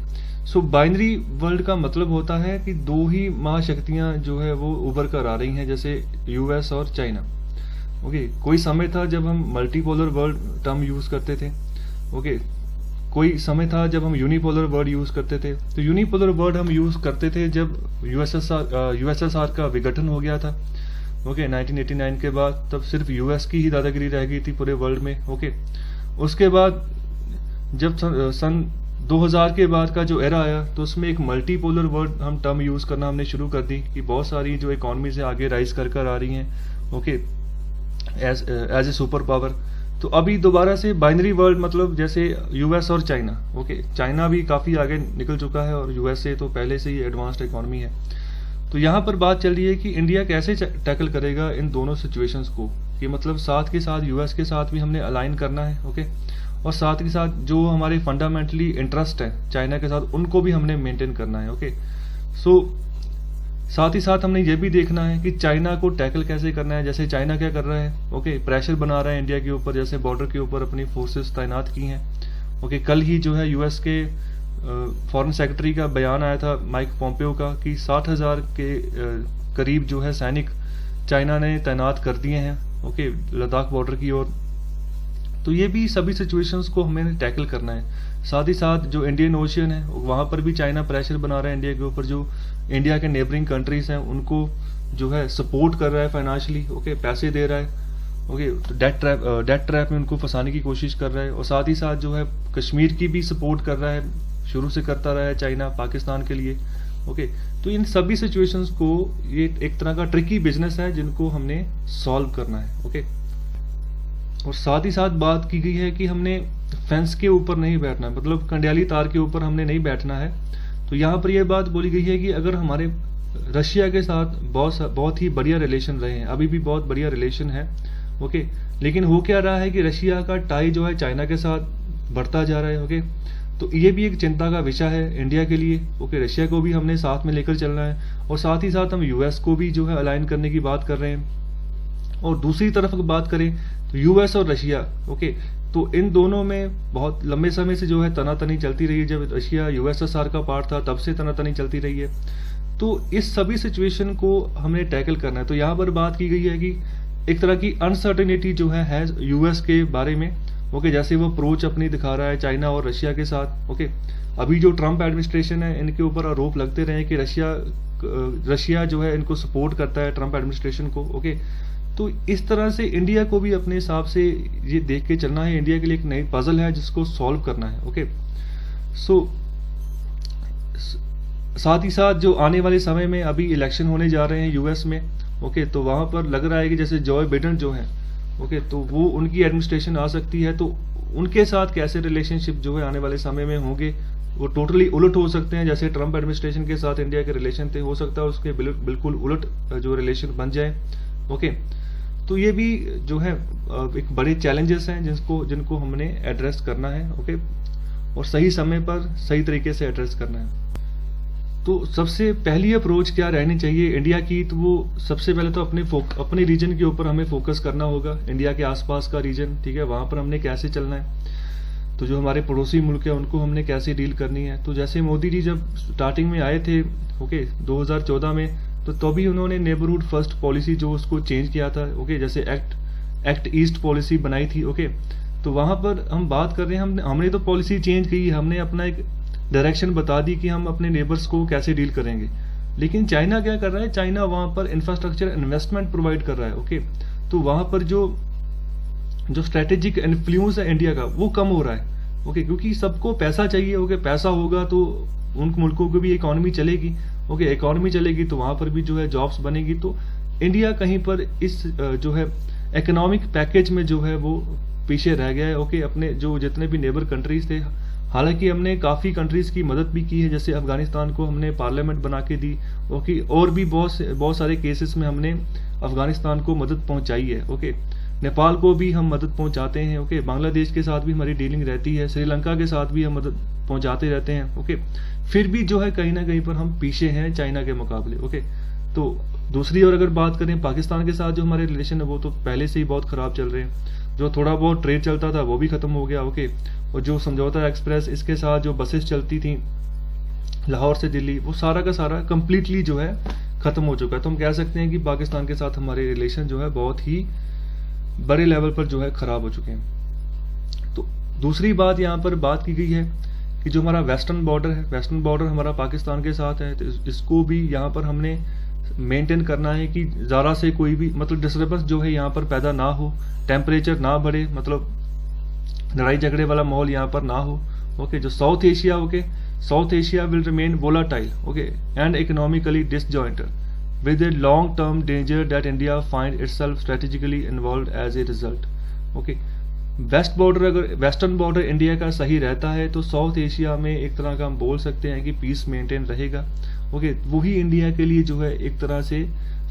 सो बाइनरी वर्ल्ड का मतलब होता है कि 2 ही महाशक्तियां जो है वो उभर कर आ रही हैं, जैसे यूएस और चाइना, ओके। कोई समय था जब हम मल्टीपोलर वर्ल्ड टर्म यूज करते थे, ओके। कोई समय था जब हम यूनिपोलर वर्ड यूज करते थे। तो यूनिपोलर वर्ड हम यूज करते थे जब यूएसएसआर का विघटन हो गया था, ओके, 1989 के बाद। तब सिर्फ यूएस की ही दादागिरी रह गई थी पूरे वर्ल्ड में, ओके। उसके बाद जब सन 2000 के बाद का जो एरा आया, तो उसमें एक मल्टीपोलर वर्ड हम टर्म यूज करना हमने शुरू कर दी, कि बहुत सारी जो इकोनॉमी से आगे राइज कर आ रही हैं, okay, as a super power. तो अभी दोबारा से बाइनरी वर्ल्ड, मतलब जैसे यूएस और चाइना, ओके, चाइना भी काफी आगे निकल चुका है और यूएस से तो पहले से ही एडवांस्ड इकोनॉमी है। तो यहाँ पर बात चल रही है कि इंडिया कैसे टैकल करेगा इन दोनों सिचुएशंस को, कि मतलब साथ के साथ यूएस के साथ भी हमने अलाइन करना है, ओके, और साथ के साथ जो हमारे फंडामेंटली इंटरेस्ट है चाइना के साथ, उनको भी हमने मेंटेन करना है, ओके। सो साथ ही साथ हमने ये भी देखना है कि चाइना को टैकल कैसे करना है। जैसे चाइना क्या कर रहा है, ओके, प्रेशर बना रहा है इंडिया के ऊपर, जैसे बॉर्डर के ऊपर अपनी फोर्सेस तैनात की हैं, ओके। कल ही जो है यूएस के फॉरेन सेक्रेटरी का बयान आया था माइक पोम्पियो का, कि 60,000 के करीब जो है सैनिक चाइना ने तैनात कर दिए हैं, ओके, लद्दाख बॉर्डर की ओर। तो ये भी सभी सिचुएशंस को हमें टैकल करना है। साथ ही साथ जो इंडियन ओशियन है वहां पर भी चाइना प्रेशर बना रहा है इंडिया के ऊपर, जो इंडिया के नेबरिंग कंट्रीज हैं उनको जो है सपोर्ट कर रहा है फाइनेंशियली, ओके, पैसे दे रहा है, ओके, तो डेट ट्रैप में उनको फंसाने की कोशिश कर रहा है। और साथ ही साथ जो है कश्मीर की भी सपोर्ट कर रहा है, शुरू से करता रहा है चाइना पाकिस्तान के लिए, ओके। तो इन सभी सिचुएशंस को, ये एक तरह का ट्रिकी बिजनेस है जिनको हमने सॉल्व करना है, ओके। और साथ ही साथ बात की गई है कि हमने फेंस के ऊपर नहीं बैठना, मतलब कंडियाली तार के ऊपर हमने नहीं बैठना है। तो यहाँ पर यह बात बोली गई है कि अगर हमारे रशिया के साथ बहुत ही बढ़िया रिलेशन रहे हैं, अभी भी बहुत बढ़िया रिलेशन है, ओके, लेकिन हो क्या रहा है कि रशिया का टाई जो है चाइना के साथ बढ़ता जा रहा है, ओके। तो ये भी एक चिंता का विषय है इंडिया के लिए। ओके, रशिया को भी हमने साथ में लेकर चलना है और साथ ही साथ हम यूएस को भी जो है अलाइन करने की बात कर रहे हैं। और दूसरी तरफ अगर बात करें तो यूएस और रशिया, ओके, तो इन दोनों में बहुत लंबे समय से जो है तनातनी चलती रही है। जब रशिया यूएसएसआर का पार्ट था तब से तनातनी चलती रही है। तो इस सभी सिचुएशन को हमें टैकल करना है। तो यहाँ पर बात की गई है कि एक तरह की अनसर्टेनिटी जो है यूएस के बारे में। ओके, जैसे वो अप्रोच अपनी दिखा रहा है चाइना और रशिया के साथ। ओके, अभी जो ट्रम्प एडमिनिस्ट्रेशन है इनके ऊपर आरोप लगते रहे कि रशिया जो है इनको सपोर्ट करता है, ट्रम्प एडमिनिस्ट्रेशन को। ओके, तो इस तरह से इंडिया को भी अपने हिसाब से ये देख के चलना है। इंडिया के लिए एक नई पजल है जिसको सॉल्व करना है। ओके, सो साथ ही साथ जो आने वाले समय में अभी इलेक्शन होने जा रहे हैं यूएस में। ओके, तो वहां पर लग रहा है कि जैसे जॉय बाइडेन जो है, ओके, तो वो उनकी एडमिनिस्ट्रेशन आ सकती है। तो उनके साथ कैसे रिलेशनशिप जो है आने वाले समय में होंगे वो टोटली उलट हो सकते हैं। जैसे ट्रम्प एडमिनिस्ट्रेशन के साथ इंडिया के रिलेशन थे, हो सकता है उसके बिल्कुल उलट जो रिलेशन बन जाए। ओके, तो ये भी जो है एक बड़े चैलेंजेस हैं जिनको हमने एड्रेस करना है। ओके, और सही समय पर सही तरीके से एड्रेस करना है। तो सबसे पहली अप्रोच क्या रहनी चाहिए इंडिया की, तो वो सबसे पहले तो अपने रीजन के ऊपर हमें फोकस करना होगा। इंडिया के आसपास का रीजन, ठीक है, वहां पर हमने कैसे चलना है। तो जो हमारे पड़ोसी मुल्क है उनको हमने कैसे डील करनी है। तो जैसे मोदी जी जब स्टार्टिंग में आए थे, ओके, 2014 में, तो तभी उन्होंने नेबरहुड फर्स्ट पॉलिसी जो उसको चेंज किया था। ओके, जैसे एक्ट ईस्ट पॉलिसी बनाई थी। ओके, तो वहां पर हम बात कर रहे हैं, हमने तो पॉलिसी चेंज की, हमने अपना एक डायरेक्शन बता दी कि हम अपने नेबर्स को कैसे डील करेंगे। लेकिन चाइना क्या कर रहा है, चाइना वहां पर इंफ्रास्ट्रक्चर इन्वेस्टमेंट प्रोवाइड कर रहा है। ओके, तो वहां पर जो स्ट्रेटेजिक इन्फ्लुएंस है इंडिया का वो कम हो रहा है। ओके, क्योंकि सबको पैसा चाहिए। ओके, पैसा होगा तो उन मुल्कों की भी इकोनॉमी चलेगी। ओके, इकोनॉमी चलेगी तो वहां पर भी जो है जॉब्स बनेगी। तो इंडिया कहीं पर इस जो है इकोनॉमिक पैकेज में जो है वो पीछे रह गया है। ओके, अपने जो जितने भी नेबर कंट्रीज थे, हालांकि हमने काफी कंट्रीज की मदद भी की है। जैसे अफगानिस्तान को हमने पार्लियामेंट बना के दी। ओके, और भी बहुत सारे केसेस में हमने अफगानिस्तान को मदद पहुंचाई है। ओके, नेपाल को भी हम मदद पहुंचाते हैं। ओके, बांग्लादेश के साथ भी हमारी डीलिंग रहती है, श्रीलंका के साथ भी हम मदद पहुंचाते रहते हैं। ओके, फिर भी जो है कहीं ना कहीं पर हम पीछे हैं चाइना के मुकाबले। ओके, तो दूसरी ओर अगर बात करें पाकिस्तान के साथ जो हमारे रिलेशन है वो तो पहले से ही बहुत खराब चल रहे हैं। जो थोड़ा बहुत ट्रेड चलता था वो भी खत्म हो गया। ओके, और जो समझौता एक्सप्रेस इसके साथ जो बसेस चलती थी लाहौर से दिल्ली, वो सारा का सारा कंप्लीटली जो है खत्म हो चुका है। तो हम कह सकते हैं कि पाकिस्तान के साथ हमारे रिलेशन जो है बहुत ही बड़े लेवल पर जो है खराब हो चुके हैं। तो दूसरी बात यहाँ पर बात की गई है कि जो हमारा वेस्टर्न बॉर्डर है, वेस्टर्न बॉर्डर हमारा पाकिस्तान के साथ है, तो इसको भी यहाँ पर हमने मेंटेन करना है कि ज़रा से कोई भी मतलब डिस्टर्बेंस जो है यहाँ पर पैदा ना हो, टेम्परेचर ना बढ़े, मतलब लड़ाई झगड़े वाला माहौल यहाँ पर ना हो। ओके, जो south Asia, okay, south Asia will remain volatile, okay, and economically disjointed with a long-term danger that India find itself strategically involved as a result. Okay, western border India का सही रहता है तो साउथ एशिया में एक तरह का हम बोल सकते हैं कि पीस मेंटेन रहेगा। ओके, वही इंडिया के लिए जो है एक तरह से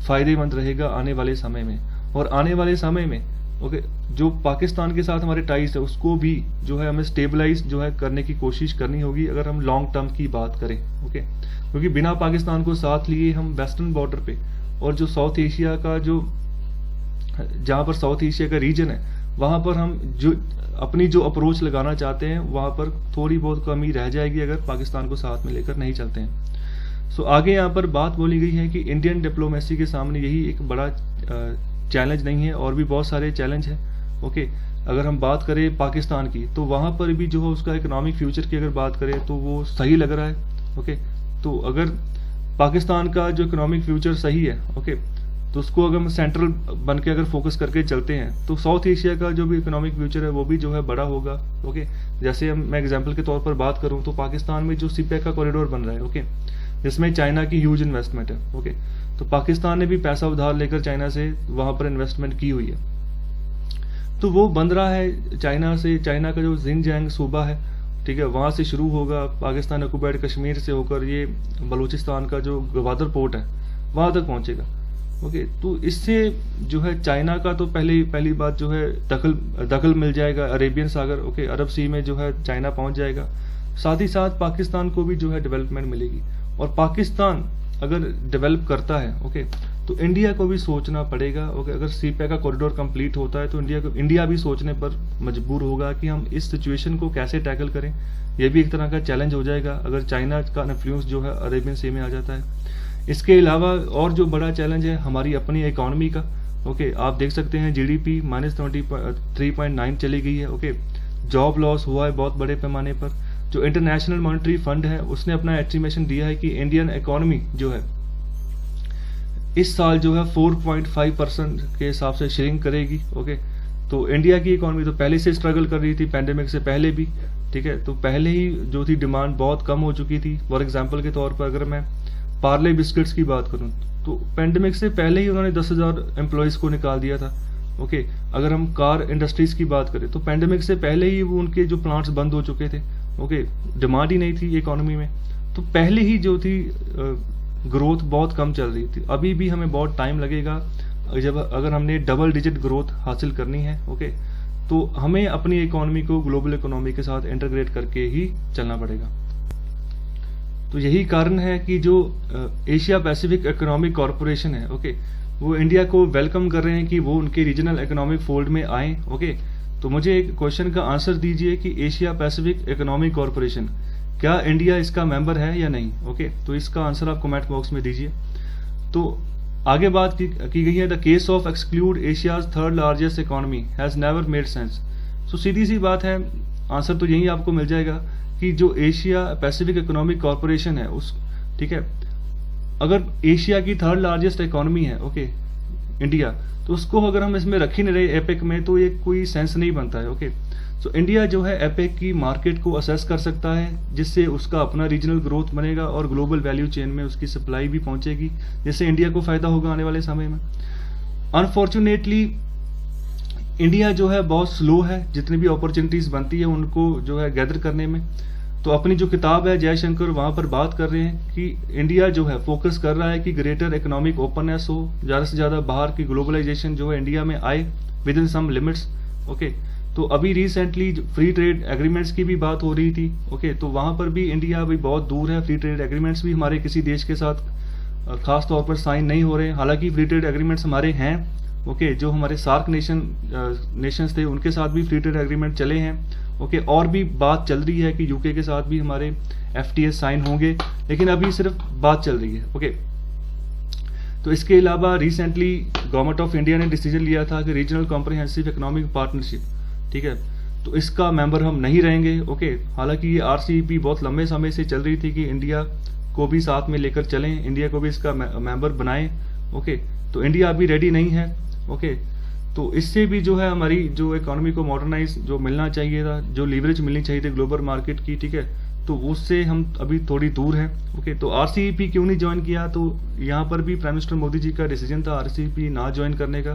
फायदेमंद रहेगा आने वाले समय में। और आने वाले समय में ओके, जो पाकिस्तान के साथ हमारे टाइज है उसको भी जो है हमें स्टेबलाइज जो है करने की कोशिश करनी होगी अगर हम लॉन्ग टर्म की बात करें। ओके, क्योंकि बिना पाकिस्तान को साथ लिए हम वेस्टर्न बॉर्डर पे और जो साउथ एशिया का जहां पर साउथ एशिया का रीजन है वहां पर हम जो अपनी जो अप्रोच लगाना चाहते हैं वहां पर थोड़ी बहुत कमी रह जाएगी अगर पाकिस्तान को साथ में लेकर नहीं चलते हैं। सो आगे यहाँ पर बात बोली गई है कि इंडियन डिप्लोमेसी के सामने यही एक बड़ा चैलेंज नहीं है, और भी बहुत सारे चैलेंज है। ओके, अगर हम बात करें पाकिस्तान की तो वहां पर भी जो है उसका इकोनॉमिक फ्यूचर की अगर बात करें तो वो सही लग रहा है। ओके, तो अगर पाकिस्तान का जो इकोनॉमिक फ्यूचर सही है, ओके, तो उसको अगर हम सेंट्रल बन के अगर फोकस करके चलते हैं तो साउथ एशिया का जो भी इकोनॉमिक फ्यूचर है वो भी जो है बड़ा होगा। ओके, जैसे मैं एग्जांपल के तौर पर बात करूं तो पाकिस्तान में जो सीपेक का कॉरिडोर बन रहा है, ओके, जिसमें चाइना की ह्यूज इन्वेस्टमेंट है। ओके, तो पाकिस्तान ने भी पैसा उधार लेकर चाइना से वहां पर इन्वेस्टमेंट की हुई है, तो वो बन रहा है चाइना से। चाइना का जो जिनजियांग सूबा है, ठीक है, वहां से शुरू होगा, पाकिस्तान ऑक्युपाइड कश्मीर से होकर ये बलूचिस्तान का जो गवादर पोर्ट है वहां तक पहुंचेगा। ओके, तो इससे जो है चाइना का तो पहली बात जो है दखल मिल जाएगा अरेबियन सागर। ओके, अरब सी में जो है चाइना पहुंच जाएगा। साथ ही साथ पाकिस्तान को भी जो है डेवलपमेंट मिलेगी। और पाकिस्तान अगर डेवलप करता है ओके, तो इंडिया को भी सोचना पड़ेगा ओके। अगर सीपैक का कॉरिडोर कंप्लीट होता है तो इंडिया भी सोचने पर मजबूर होगा कि हम इस सिचुएशन को कैसे टैकल करें। यह भी एक तरह का चैलेंज हो जाएगा अगर चाइना का इन्फ्लुएंस जो है अरेबियन सी में आ जाता है। इसके अलावा और जो बड़ा चैलेंज है हमारी अपनी इकोनॉमी का ओके, आप देख सकते हैं GDP -23.9 चली गई है ओके। जॉब लॉस हुआ है बहुत बड़े पैमाने पर। जो इंटरनेशनल मॉनेटरी फंड है उसने अपना एस्टिमेशन दिया है कि इंडियन इकोनॉमी जो है इस साल जो है 4.5% के हिसाब से श्रिंक करेगी ओके। तो इंडिया की इकोनॉमी तो पहले से स्ट्रगल कर रही थी, पैंडेमिक से पहले भी, ठीक है। तो पहले ही जो थी डिमांड बहुत कम हो चुकी थी। फॉर एग्जांपल के तौर पर अगर मैं पार्ले बिस्किट्स की बात करूं तो पैंडेमिक से पहले ही उन्होंने 10,000 एम्प्लॉयज को निकाल दिया था ओके। अगर हम कार इंडस्ट्रीज की बात करें तो पैंडेमिक से पहले ही वो उनके जो प्लांट्स बंद हो चुके थे ओके, डिमांड ही नहीं थी इकोनॉमी में। तो पहले ही जो थी ग्रोथ बहुत कम चल रही थी। अभी भी हमें बहुत टाइम लगेगा जब अगर हमने डबल डिजिट ग्रोथ हासिल करनी है ओके, तो हमें अपनी इकोनॉमी को ग्लोबल इकोनॉमी के साथ इंटीग्रेट करके ही चलना पड़ेगा। तो यही कारण है कि जो एशिया पैसिफिक इकोनॉमिक कॉरपोरेशन है ओके, वो इंडिया को वेलकम कर रहे हैं कि वो उनके रीजनल इकोनॉमिक फोल्ड में आए ओके। तो मुझे एक क्वेश्चन का आंसर दीजिए कि एशिया पैसिफिक इकोनॉमिक कॉरपोरेशन क्या इंडिया इसका मेंबर है या नहीं ओके। तो इसका आंसर आप कमेंट बॉक्स में दीजिए। तो आगे बात की गई है the case of exclude Asia's third largest economy has never made sense. तो सीधी सी बात है, आंसर तो यही आपको मिल जाएगा कि जो एशिया पैसिफिक इकोनॉमिक कॉरपोरेशन है उस, ठीक है, अगर एशिया की थर्ड लार्जेस्ट इकोनॉमी है ओके इंडिया, तो उसको अगर हम इसमें रख ही नहीं रहे एपेक में तो ये कोई सेंस नहीं बनता है ओके। सो इंडिया जो है एपेक की मार्केट को असेस कर सकता है जिससे उसका अपना रीजनल ग्रोथ बनेगा और ग्लोबल वैल्यू चेन में उसकी सप्लाई भी पहुंचेगी, जिससे इंडिया को फायदा होगा आने वाले समय में। अनफॉर्चुनेटली इंडिया जो है बहुत स्लो है, जितनी भी अपॉर्चुनिटीज बनती है उनको जो है गैदर करने में। तो अपनी जो किताब है जयशंकर वहां पर बात कर रहे हैं कि इंडिया जो है फोकस कर रहा है कि ग्रेटर इकोनॉमिक ओपननेस हो, ज्यादा से ज्यादा बाहर की ग्लोबलाइजेशन जो है इंडिया में आए within some limits okay. तो अभी रिसेंटली फ्री ट्रेड एग्रीमेंट्स की भी बात हो रही थी ओके, तो वहां पर भी इंडिया अभी बहुत दूर है। फ्री ट्रेड एग्रीमेंट्स भी हमारे किसी देश के साथ खास तौर पर साइन नहीं हो रहे। हालांकि फ्री ट्रेड एग्रीमेंट्स हमारे हैं ओके, जो हमारे सार्क नेशंस थे उनके साथ भी फ्री ट्रेड एग्रीमेंट चले हैं ओके। और भी बात चल रही है कि यूके के साथ भी हमारे FTA साइन होंगे, लेकिन अभी सिर्फ बात चल रही है ओके। तो इसके अलावा रिसेंटली गवर्नमेंट ऑफ इंडिया ने डिसीजन लिया था कि रीजनल कॉम्प्रिहेंसिव इकोनॉमिक पार्टनरशिप, ठीक है, तो इसका मेंबर हम नहीं रहेंगे ओके। हालांकि ये RCEP बहुत लंबे समय से चल रही थी कि इंडिया को भी साथ में लेकर चलें, इंडिया को भी इसका मेंबर बनाएं ओके। तो इंडिया अभी रेडी नहीं है ओके। तो इससे भी जो है हमारी जो इकोनॉमी को मॉडर्नाइज जो मिलना चाहिए था, जो लीवरेज मिलनी चाहिए थी ग्लोबल मार्केट की, ठीक है, तो उससे हम अभी थोड़ी दूर हैं ओके। तो RCEP क्यों नहीं ज्वाइन किया, तो यहाँ पर भी प्राइम मिनिस्टर मोदी जी का डिसीजन था RCEP ना ज्वाइन करने का।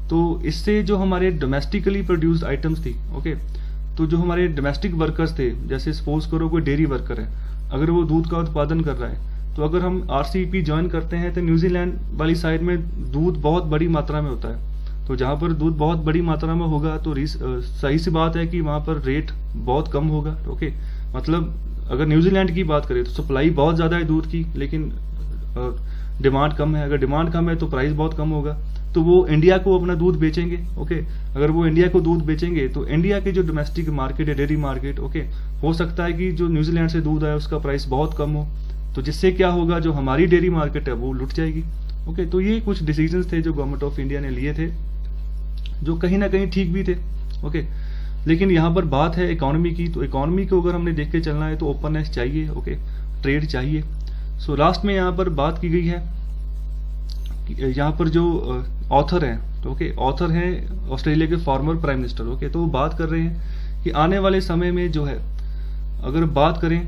तो इससे जो हमारे डोमेस्टिकली प्रोड्यूस्ड आइटम्स थी ओके, तो जो हमारे डोमेस्टिक वर्कर्स थे, जैसे सपोज करो कोई डेयरी वर्कर है, अगर वो दूध का उत्पादन कर रहा है, तो अगर हम RCEP ज्वाइन करते हैं तो न्यूजीलैंड वाली साइड में दूध बहुत बड़ी मात्रा में होता है। तो जहाँ पर दूध बहुत बड़ी मात्रा में होगा तो सही सी बात है कि वहाँ पर रेट बहुत कम होगा ओके। मतलब अगर न्यूजीलैंड की बात करें तो सप्लाई बहुत ज़्यादा है दूध की, लेकिन डिमांड कम है। अगर डिमांड कम है तो प्राइस बहुत कम होगा, तो वो इंडिया को अपना दूध बेचेंगे ओके। अगर वो इंडिया को दूध बेचेंगे तो इंडिया की जो डोमेस्टिक मार्केट है, डेयरी मार्केट ओके, हो सकता है कि जो न्यूजीलैंड से दूध आया उसका प्राइस बहुत कम हो, तो जिससे क्या होगा, जो हमारी डेयरी मार्केट है वो लुट जाएगी ओके। तो ये कुछ डिसीजंस थे जो गवर्नमेंट ऑफ इंडिया ने लिए थे, जो कहीं ना कहीं ठीक भी थे ओके। लेकिन यहाँ पर बात है इकोनॉमी की, तो इकोनॉमी को अगर हमने देख के चलना है तो ओपननेस चाहिए ओके, ट्रेड चाहिए। सो लास्ट में यहाँ पर बात की गई है, यहाँ पर जो ऑथर हैं तो ओके, ऑथर हैं ऑस्ट्रेलिया के फॉर्मर प्राइम मिनिस्टर ओके। तो वो बात कर रहे हैं कि आने वाले समय में जो है अगर बात करें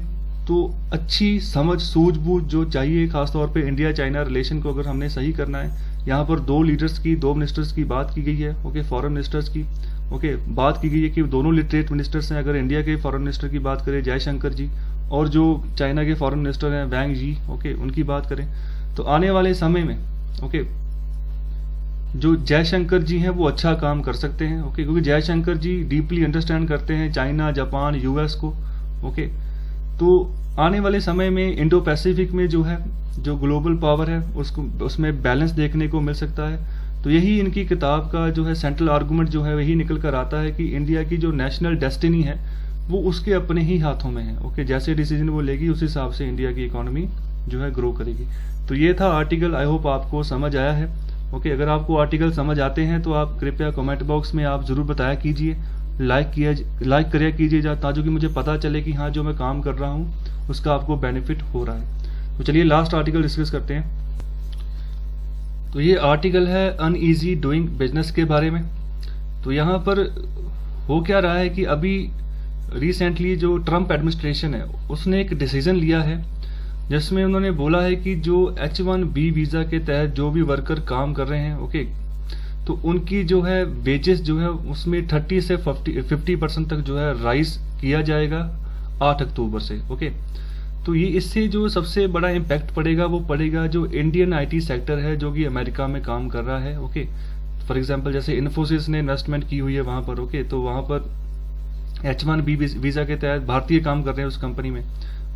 तो अच्छी समझ सूझबूझ जो चाहिए, खासतौर पे इंडिया चाइना रिलेशन को अगर हमने सही करना है। यहाँ पर दो मिनिस्टर्स की बात की गई है ओके, फॉरेन मिनिस्टर्स की ओके। बात की गई है कि दोनों लिटरेट मिनिस्टर्स हैं। अगर इंडिया के फॉरेन मिनिस्टर की बात करें जयशंकर जी, और जो चाइना के फॉरेन मिनिस्टर हैं वैंग जी ओके, उनकी बात करें तो आने वाले समय में ओके जो जयशंकर जी हैं वो अच्छा काम कर सकते हैं ओके, क्योंकि जयशंकर जी डीपली अंडरस्टैंड करते हैं चाइना, जापान, US को ओके। तो आने वाले समय में इंडो पैसिफिक में जो है, जो ग्लोबल पावर है, उसको उसमें बैलेंस देखने को मिल सकता है। तो यही इनकी किताब का जो है सेंट्रल आर्गूमेंट जो है वही निकल कर आता है कि इंडिया की जो नेशनल डेस्टिनी है वो उसके अपने ही हाथों में है। ओके, जैसे डिसीजन वो लेगी उस हिसाब से इंडिया की इकोनॉमी जो है ग्रो करेगी। तो ये था आर्टिकल, आई होप आपको समझ आया है। ओके, अगर आपको आर्टिकल समझ आते हैं तो आप कृपया कमेंट बॉक्स में आप जरूर बताया कीजिए, लाइक करिए कीजिए, ताकि कि मुझे पता चले कि हाँ जो मैं काम कर रहा हूँ उसका आपको बेनिफिट हो रहा है। तो चलिए लास्ट आर्टिकल डिस्कस करते हैं। तो ये आर्टिकल है अनईजी डूइंग बिजनेस के बारे में। तो यहाँ पर हो क्या रहा है कि अभी रिसेंटली जो ट्रम्प एडमिनिस्ट्रेशन है उसने एक डिसीजन लिया है जिसमें उन्होंने बोला है कि जो H1B वीज़ा के तहत जो भी वर्कर काम कर रहे हैं, ओके, तो उनकी जो है वेजेस जो है उसमें 30 से 50% तक जो है राइज किया जाएगा 8 अक्टूबर से। ओके, तो ये इससे जो सबसे बड़ा इम्पैक्ट पड़ेगा वो पड़ेगा जो इंडियन IT सेक्टर है जो कि अमेरिका में काम कर रहा है। ओके, फॉर एग्जांपल जैसे इन्फोसिस ने इन्वेस्टमेंट की हुई है वहाँ पर। ओके, तो वहाँ पर H1B वीज़ा के तहत भारतीय काम कर रहे हैं उस कंपनी में।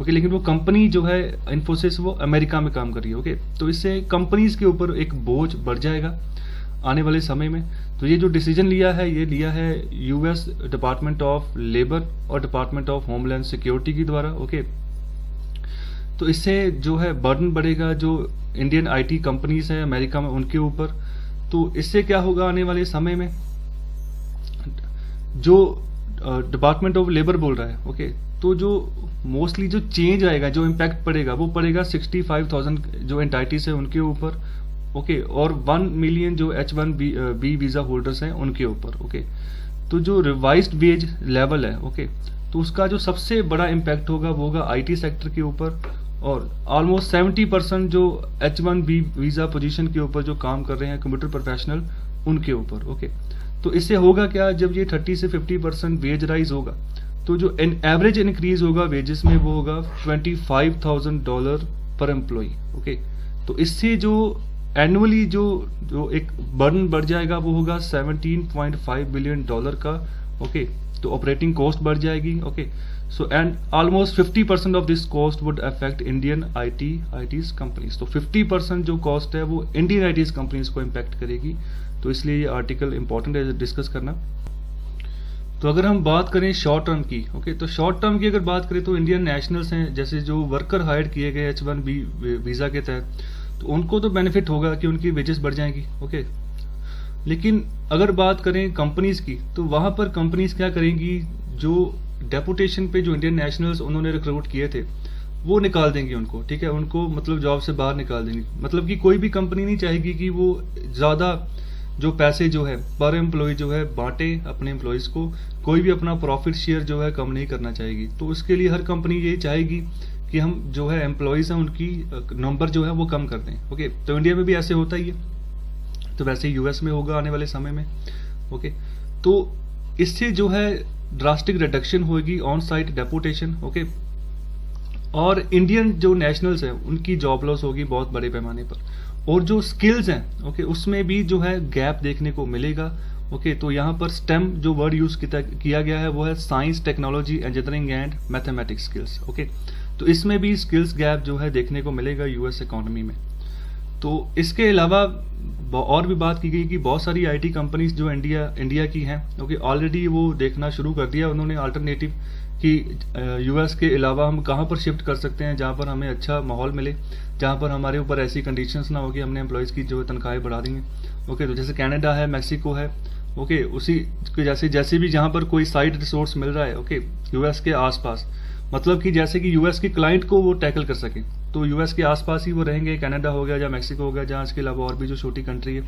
ओके, लेकिन वो कंपनी जो है इन्फोसिस वो अमेरिका में काम कर रही है। ओके, तो इससे कंपनीज के ऊपर एक बोझ बढ़ जाएगा आने वाले समय में। तो ये जो डिसीजन लिया है ये लिया है US डिपार्टमेंट ऑफ लेबर और डिपार्टमेंट ऑफ होमलैंड सिक्योरिटी के द्वारा। ओके, तो इससे जो है बर्डन बढ़ेगा जो इंडियन IT कंपनीज हैं अमेरिका में उनके ऊपर। तो इससे क्या होगा आने वाले समय में, जो डिपार्टमेंट ऑफ लेबर बोल रहा है, ओके, तो जो मोस्टली जो चेंज आएगा, जो इम्पैक्ट पड़ेगा वो पड़ेगा 65,000 जो एंटाइटीज है उनके ऊपर। ओके, और 1 मिलियन जो H1B वीजा होल्डर्स हैं उनके ऊपर। ओके, तो जो रिवाइज्ड वेज लेवल है, ओके, तो उसका जो सबसे बड़ा इम्पैक्ट होगा वो होगा IT सेक्टर के ऊपर, और ऑलमोस्ट 70% जो H1B वीजा पोजीशन के ऊपर जो काम कर रहे हैं कंप्यूटर प्रोफेशनल उनके ऊपर। ओके, तो इससे होगा क्या, जब ये 30 से 50% वेज राइज होगा तो जो एवरेज इंक्रीज होगा वेजेस में वो होगा $25,000 पर एम्प्लॉय। ओके, तो इससे जो एनुअली जो एक बर्डन बढ़ जाएगा वो होगा $17.5 बिलियन का। ओके, तो ऑपरेटिंग कॉस्ट बढ़ जाएगी। Okay, so and almost 50% of this cost would affect Indian ITs companies. तो 50% जो कॉस्ट है वो इंडियन ITs कंपनीज को इम्पैक्ट करेगी। तो इसलिए ये आर्टिकल इंपॉर्टेंट है डिस्कस करना। तो अगर हम बात करें शॉर्ट टर्म की, ओके, तो शॉर्ट टर्म की अगर बात करें तो इंडियन नेशनल्स हैं जैसे जो वर्कर हायर किए गए H1B वीज़ा के तहत, तो उनको तो बेनिफिट होगा कि उनकी वेजेस बढ़ जाएंगी। ओके, लेकिन अगर बात करें कंपनीज की तो वहां पर कंपनीज क्या करेंगी, जो डेपुटेशन पे जो इंडियन नेशनल्स उन्होंने रिक्रूट किए थे वो निकाल देंगे उनको। ठीक है, उनको मतलब जॉब से बाहर निकाल देंगे। मतलब कि कोई भी कंपनी नहीं चाहेगी कि वो ज़्यादा जो पैसे जो है पर एम्प्लॉय जो है बांटे अपने एम्प्लॉयज को, कोई भी अपना प्रॉफिट शेयर जो है कम नहीं करना चाहेगी। तो उसके लिए हर कंपनी यही चाहेगी कि हम जो है एम्प्लॉयज हैं उनकी नंबर जो है वो कम कर दें। ओके, तो इंडिया में भी ऐसे होता ही है, तो वैसे US में होगा आने वाले समय में। ओके, तो इससे जो है ड्रास्टिक रिडक्शन होगी ऑन साइट डेपुटेशन। ओके, और इंडियन जो नेशनल्स हैं उनकी जॉब लॉस होगी बहुत बड़े पैमाने पर, और जो स्किल्स हैं, ओके, उसमें भी जो है गैप देखने को मिलेगा। ओके, तो यहाँ पर स्टेम जो वर्ड यूज किया गया है वो है science, technology, engineering and mathematics skills. Okay, तो इसमें भी स्किल्स गैप जो है देखने को मिलेगा US इकोनॉमी में। तो इसके अलावा और भी बात की गई कि बहुत सारी IT कंपनीज जो इंडिया की हैं, ओके, ऑलरेडी वो देखना शुरू कर दिया उन्होंने अल्टरनेटिव कि US के अलावा हम कहाँ पर शिफ्ट कर सकते हैं जहाँ पर हमें अच्छा माहौल मिले, जहाँ पर हमारे ऊपर ऐसी कंडीशंस ना हो कि हमने एम्प्लॉयज़ की जो तनख्वाहें बढ़ा दी हैं। ओके, तो जैसे कनाडा है, मैक्सिको है। ओके, उसी के जैसे भी जहाँ पर कोई साइड रिसोर्स मिल रहा है, ओके, US के आसपास, मतलब कि जैसे कि US के क्लाइंट को वो टैकल कर सके, तो US के आसपास ही वो रहेंगे। कनाडा हो गया या मैक्सिको हो गया, जहाँ इसके अलावा और भी जो छोटी कंट्री है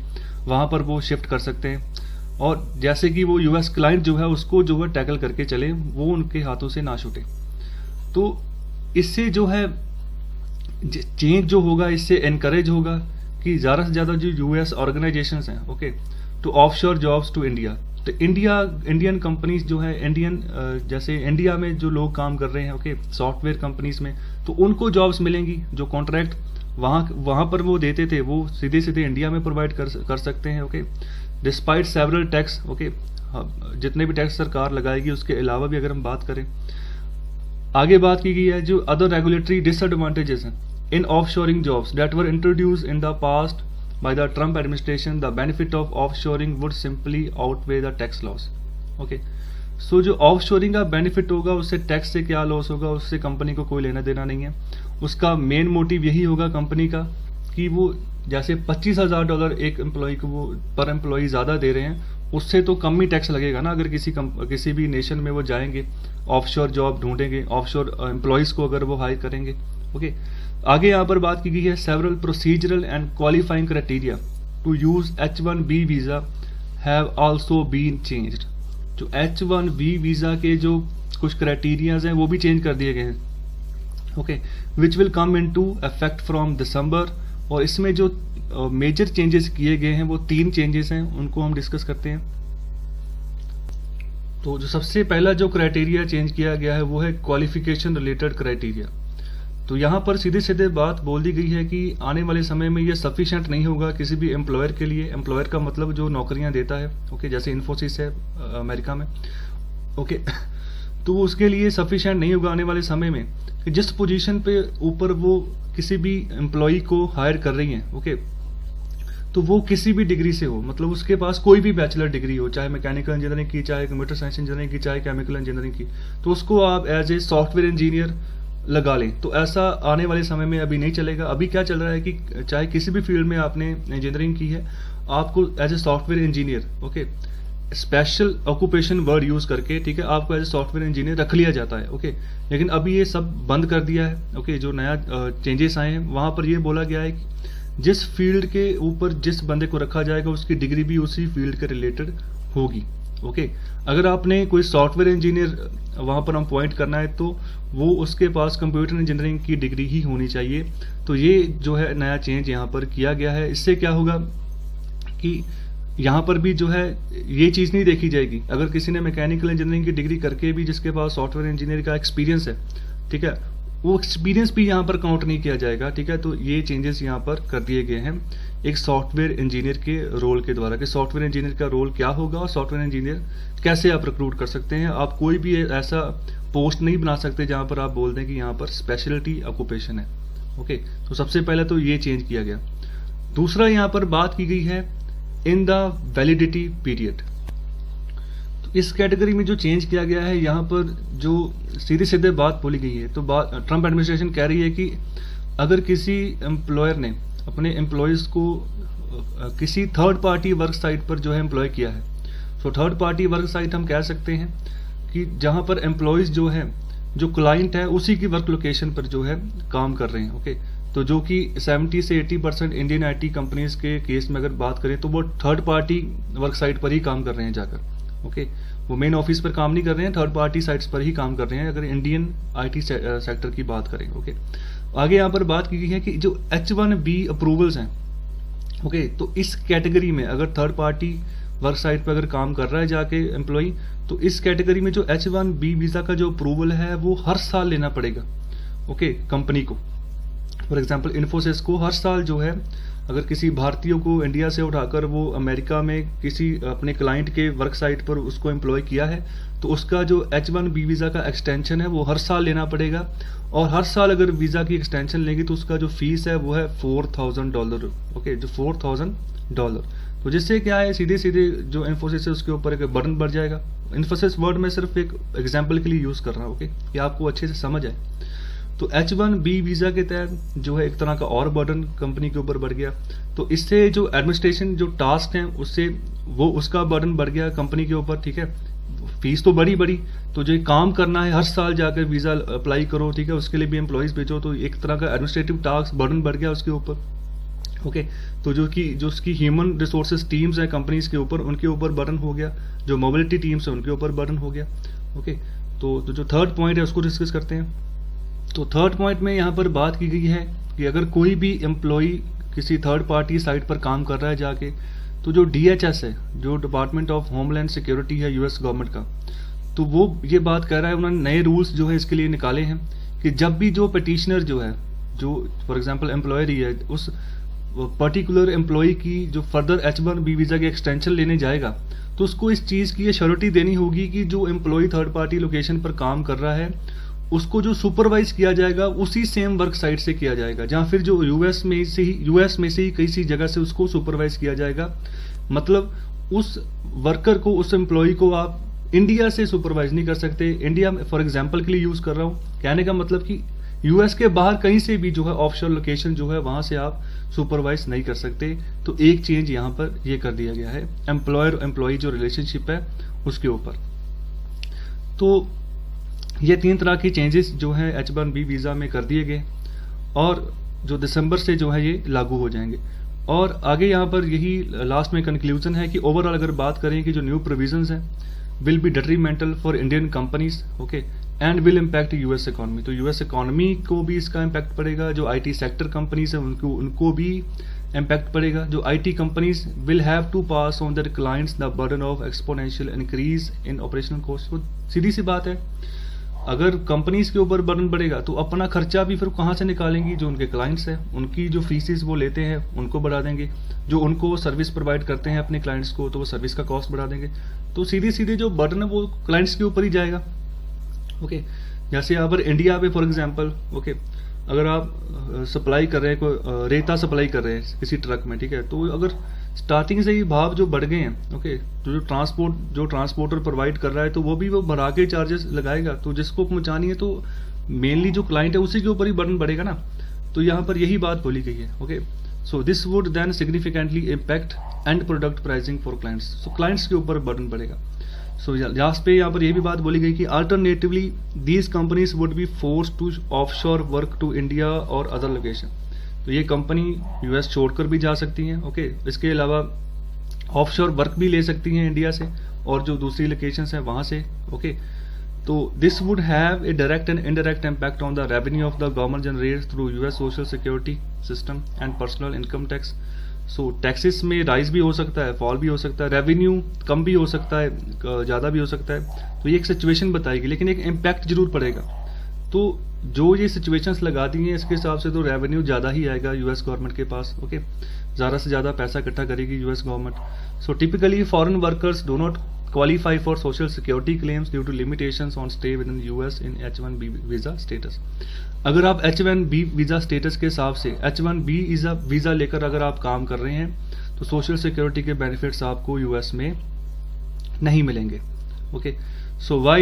वहाँ पर वो शिफ्ट कर सकते हैं, और जैसे कि वो US क्लाइंट जो है उसको जो है टैकल करके चले, वो उनके हाथों से ना छूटे। तो इससे जो है चेंज जो होगा, इससे एनकरेज होगा कि ज़्यादा से ज़्यादा जो US ऑर्गेनाइजेशंस हैं, ओके, तो ऑफशोर जॉब्स टू इंडिया, तो इंडियन कंपनीज जो है जैसे इंडिया में जो लोग काम कर रहे हैं, ओके, सॉफ्टवेयर कंपनीज में, तो उनको जॉब्स मिलेंगी। जो कॉन्ट्रैक्ट वहाँ पर वो देते थे वो सीधे इंडिया में प्रोवाइड कर सकते हैं। Okay, despite several tax, okay, जितने भी टैक्स सरकार लगाएगी उसके अलावा भी अगर हम बात करें, आगे बात की गई है जो अदर रेगुलेटरी डिसएडवांटेजेस हैं in offshoring jobs that were introduced in the past by the Trump administration, the benefit of offshoring would simply outweigh the tax loss. Okay, so जो ऑफशोरिंग का बेनिफिट होगा उससे टैक्स से क्या loss होगा, उससे company को कोई लेना देना नहीं है। उसका मेन मोटिव यही होगा कंपनी का कि वो जैसे $25,000 एक एम्प्लॉय को वो पर एम्प्लॉय ज़्यादा दे रहे हैं, उससे तो कम ही टैक्स लगेगा ना अगर किसी भी नेशन में वो जाएंगे, ऑफशोर जॉब ढूंढेंगे, ऑफशोर एम्प्लॉयज़ को अगर वो हायर करेंगे। ओके, आगे यहाँ पर बात की गई है several procedural and qualifying criteria to use H1B visa have also been changed. जो H1B वीज़ा के जो कुछ क्राइटेरियाज हैं वो भी चेंज कर दिए गए हैं। Okay, which will come into effect from December. और इसमें जो मेजर चेंजेस किए गए हैं वो 3 चेंजेस हैं, उनको हम डिस्कस करते हैं। तो जो सबसे पहला जो क्राइटेरिया चेंज किया गया है वो है क्वालिफिकेशन रिलेटेड क्राइटेरिया। तो यहाँ पर सीधे सीधे बात बोल दी गई है कि आने वाले समय में ये सफिशिएंट नहीं होगा किसी भी एम्प्लॉयर के लिए। एम्प्लॉयर का मतलब जो नौकरियां देता है, ओके, जैसे इन्फोसिस है अमेरिका में, ओके, तो उसके लिए सफिशिएंट नहीं होगा आने वाले समय में कि जिस पोजीशन पे ऊपर वो किसी भी एम्प्लॉय को हायर कर रही हैं, ओके, तो वो किसी भी डिग्री से हो, मतलब उसके पास कोई भी बैचलर डिग्री हो, चाहे मैकेनिकल इंजीनियरिंग की, चाहे कंप्यूटर साइंस इंजीनियरिंग की, चाहे केमिकल इंजीनियरिंग की, तो उसको आप एज ए सॉफ्टवेयर इंजीनियर लगा लें। तो ऐसा आने वाले समय में अभी नहीं चलेगा। अभी क्या चल रहा है कि चाहे किसी भी फील्ड में आपने इंजीनियरिंग की है, आपको as a software engineer, okay, special occupation word use करके, ठीक है, आपको एज ए सॉफ्टवेयर इंजीनियर रख लिया जाता है। ओके, लेकिन अभी ये सब बंद कर दिया है। ओके, जो नया चेंजेस आए हैं वहां पर ये बोला गया है कि जिस फील्ड के ऊपर जिस बंदे को रखा जाएगा उसकी डिग्री भी उसी फील्ड के रिलेटेड होगी। ओके, अगर आपने कोई सॉफ्टवेयर इंजीनियर वहां पर हम पॉइंट करना है तो वो उसके पास कंप्यूटर इंजीनियरिंग की डिग्री ही होनी चाहिए। तो ये जो है नया चेंज यहाँ पर किया गया है। इससे क्या होगा कि यहाँ पर भी जो है ये चीज़ नहीं देखी जाएगी, अगर किसी ने मैकेनिकल इंजीनियरिंग की डिग्री करके भी जिसके पास सॉफ्टवेयर इंजीनियर का एक्सपीरियंस है, ठीक है, वो एक्सपीरियंस भी यहाँ पर काउंट नहीं किया जाएगा। ठीक है, तो ये चेंजेस यहाँ पर कर दिए गए हैं एक सॉफ्टवेयर इंजीनियर के रोल के द्वारा कि सॉफ्टवेयर इंजीनियर का रोल क्या होगा और सॉफ्टवेयर इंजीनियर कैसे आप रिक्रूट कर सकते हैं। आप कोई भी ऐसा पोस्ट नहीं बना सकते जहाँ पर आप बोल दें कि यहाँ पर स्पेशलिटी ऑक्यूपेशन है। ओके, तो सबसे पहले तो ये चेंज किया गया। दूसरा यहाँ पर बात की गई है इन द वैलिडिटी पीरियड। तो इस कैटेगरी में जो चेंज किया गया है यहाँ पर जो सीधे सीधे बात बोली गई है, तो ट्रम्प एडमिनिस्ट्रेशन कह रही है कि अगर किसी एम्प्लॉयर ने अपने एम्प्लॉयज़ को किसी थर्ड पार्टी वर्क साइट पर जो है एम्प्लॉय किया है, तो थर्ड पार्टी वर्क साइट हम कह सकते हैं कि जहाँ पर एम्प्लॉयज़ जो है, जो क्लाइंट है उसी की वर्क लोकेशन पर जो है काम कर रहे हैं। ओके, तो जो कि 70 से 80% इंडियन आईटी कंपनीज के केस में अगर बात करें तो वो थर्ड पार्टी वर्क साइट पर ही काम कर रहे हैं जाकर। ओके, वो मेन ऑफिस पर काम नहीं कर रहे हैं, थर्ड पार्टी साइट्स पर ही काम कर रहे हैं अगर इंडियन आईटी सेक्टर की बात करें। ओके, आगे यहाँ पर बात की गई है कि जो H1B अप्रूवल्स हैं, ओके, तो इस कैटेगरी में अगर थर्ड पार्टी वर्क साइट पर अगर काम कर रहा है जाके एम्प्लॉय, तो इस कैटेगरी में जो H1B वीज़ा का जो अप्रूवल है वो हर साल लेना पड़ेगा। ओके, कंपनी को, फॉर एग्जांपल इन्फोसिस को हर साल जो है अगर किसी भारतीय को इंडिया से उठाकर वो अमेरिका में किसी अपने क्लाइंट के वर्क साइट पर उसको एम्प्लॉय किया है, तो उसका जो H1B वीज़ा का एक्सटेंशन है वो हर साल लेना पड़ेगा। और हर साल अगर वीज़ा की एक्सटेंशन लेंगे तो उसका जो फीस है वो है $4,000। ओके, जो $4,000, तो जिससे क्या है सीधे सीधे जो इन्फोसिस है उसके ऊपर एक बर्डन बढ़ जाएगा। इन्फोसिस वर्ड में सिर्फ एक एग्जाम्पल के लिए यूज़ कर रहा हूँ, ओके, ये आपको अच्छे से समझ आए। तो H1B वीज़ा के तहत जो है एक तरह का और बर्डन कंपनी के ऊपर बढ़ गया। तो इससे जो एडमिनिस्ट्रेशन जो टास्क हैं उससे वो उसका बर्डन बढ़ गया कंपनी के ऊपर। ठीक है, फीस तो बड़ी तो जो काम करना है हर साल जाकर वीज़ा अप्लाई करो, ठीक है, उसके लिए भी एम्प्लॉयज़ भेजो, तो एक तरह का एडमिनिस्ट्रेटिव टास्क बर्डन बढ़ गया उसके ऊपर। ओके, तो जो उसकी ह्यूमन रिसोर्सेज टीम्स हैं कंपनीज के ऊपर, उनके ऊपर बर्डन हो गया, जो मोबिलिटी टीम्स हैं उनके ऊपर बर्डन हो गया। ओके, तो जो थर्ड पॉइंट है उसको डिस्कस करते हैं। तो थर्ड पॉइंट में यहाँ पर बात की गई है कि अगर कोई भी एम्प्लॉय किसी थर्ड पार्टी साइट पर काम कर रहा है जाके, तो जो DHS है, जो डिपार्टमेंट ऑफ होमलैंड सिक्योरिटी है US गवर्नमेंट का, तो वो ये बात कह रहा है, उन्होंने नए रूल्स जो है इसके लिए निकाले हैं कि जब भी जो पिटिशनर जो है, जो फॉर एग्जांपल एम्प्लॉयर ही है, उस पर्टिकुलर एम्प्लॉय की जो फर्दर H1B वीज़ा की एक्सटेंशन लेने जाएगा, तो उसको इस चीज़ की ये श्योरिटी देनी होगी कि जो एम्प्लॉय थर्ड पार्टी लोकेशन पर काम कर रहा है उसको जो सुपरवाइज किया जाएगा उसी सेम वर्क साइट से किया जाएगा, जहाँ फिर जो यूएस में से ही किसी जगह से उसको सुपरवाइज किया जाएगा। मतलब उस वर्कर को, उस एम्प्लॉय को आप इंडिया से सुपरवाइज नहीं कर सकते। इंडिया में फॉर एग्जांपल के लिए यूज कर रहा हूँ, कहने का मतलब कि यूएस के बाहर कहीं से भी जो है ऑफशोर लोकेशन जो है वहां से आप सुपरवाइज नहीं कर सकते। तो एक चेंज यहाँ पर ये कर दिया गया है एम्प्लॉयर एम्प्लॉय जो रिलेशनशिप है उसके ऊपर। तो ये 3 तरह की चेंजेस जो है H1B वीजा में कर दिए गए और जो दिसंबर से जो है ये लागू हो जाएंगे। और आगे यहाँ पर यही लास्ट में कंक्लूजन है कि ओवरऑल अगर बात करें कि जो न्यू प्रोविजंस हैं will be detrimental for Indian companies, okay, and will impact US economy. तो यूएस इकोनॉमी को भी इसका इम्पैक्ट पड़ेगा, जो आईटी सेक्टर कंपनीज है उनको भी इम्पैक्ट पड़ेगा। जो IT companies will have to pass on their clients the burden of exponential increase in operational cost. तो सीधी सी बात है, अगर कंपनीज के ऊपर बर्डन बढ़ेगा तो अपना खर्चा भी फिर कहाँ से निकालेंगी? जो उनके क्लाइंट्स हैं, उनकी जो फीसिस वो लेते हैं उनको बढ़ा देंगे, जो उनको सर्विस प्रोवाइड करते हैं अपने क्लाइंट्स को तो वो सर्विस का कॉस्ट बढ़ा देंगे। तो सीधे जो बर्डन है वो क्लाइंट्स के ऊपर ही जाएगा। ओके, जैसे यहाँ पर इंडिया में फॉर एग्जांपल, ओके, अगर आप सप्लाई कर रहे हैं, कोई रेता सप्लाई कर रहे हैं किसी ट्रक में, ठीक है, तो अगर स्टार्टिंग से ही भाव जो बढ़ गए हैं, ओके, जो ट्रांसपोर्टर प्रोवाइड कर रहा है तो वो भी वो बढ़ा के चार्जेस लगाएगा। तो जिसको पहुंचानी है तो मेनली जो क्लाइंट है उसी के ऊपर ही बर्डन बढ़ेगा ना। तो यहाँ पर यही बात बोली गई है। Okay, so this would then significantly impact end product pricing for clients. So clients के ऊपर बर्डन बढ़ेगा। सो लास्ट पे यहाँ पर यह भी बात बोली गई कि alternatively these companies would be force to offshore work to India और अदर लोकेशन। तो ये कंपनी यूएस छोड़कर भी जा सकती हैं, ओके, इसके अलावा ऑफशोर वर्क भी ले सकती हैं इंडिया से और जो दूसरी लोकेशंस हैं वहाँ से, ओके। तो this would have a direct and indirect impact on the revenue of the government generate through US social security system and personal income tax. So taxes में राइज भी हो सकता है, फॉल भी हो सकता है, रेवेन्यू कम भी हो सकता है, ज़्यादा भी हो सकता है। तो ये एक सिचुएशन बताएगी, लेकिन एक इम्पैक्ट जरूर पड़ेगा। तो जो ये सिचुएशंस लगा दी हैं इसके हिसाब से तो रेवेन्यू ज़्यादा ही आएगा यूएस गवर्नमेंट के पास, ओके, ज़्यादा से ज़्यादा पैसा इकट्ठा करेगी US government. So typically foreign workers do not qualify for social security claims due to limitations on stay within US in H1B visa status। अगर आप H1B वीजा स्टेटस के हिसाब से H1B वीजा लेकर अगर आप काम कर रहे हैं तो सोशल सिक्योरिटी के बेनिफिट्स आपको यूएस में नहीं मिलेंगे, okay. So why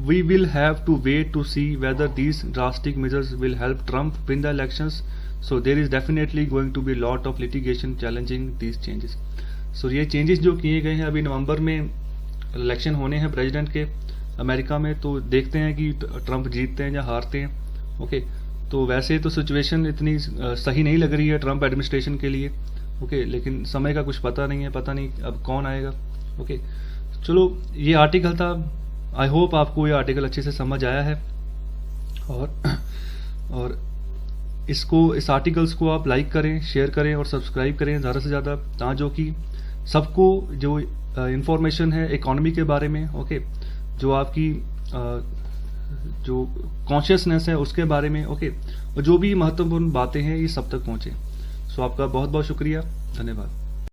we will have to wait to see whether these drastic measures will help Trump win the elections। So there is definitely going to be a lot of litigation challenging these changes। So ये changes जो किए गए हैं, अभी नवंबर में election होने हैं president के अमेरिका में, तो देखते हैं कि ट्रंप जीतते हैं या हारते हैं, ओके। तो वैसे तो सिचुएशन इतनी सही नहीं लग रही है ट्रंप एडमिनिस्ट्रेशन के लिए, ओके, लेकिन समय का कुछ पता नहीं है, पता नहीं अब कौन आएगा, ओके। चलो, ये आर्टिकल था, आई होप आपको ये आर्टिकल अच्छे से समझ आया है और इस आर्टिकल्स को आप लाइक करें, शेयर करें और सब्सक्राइब करें ज़्यादा से ज़्यादा, ताकि कि सबको जो इंफॉर्मेशन है इकोनॉमी के बारे में, ओके, जो आपकी जो कॉन्शियसनेस है उसके बारे में, ओके, और जो भी महत्वपूर्ण बातें हैं ये सब तक पहुंचे। सो आपका बहुत बहुत शुक्रिया, धन्यवाद।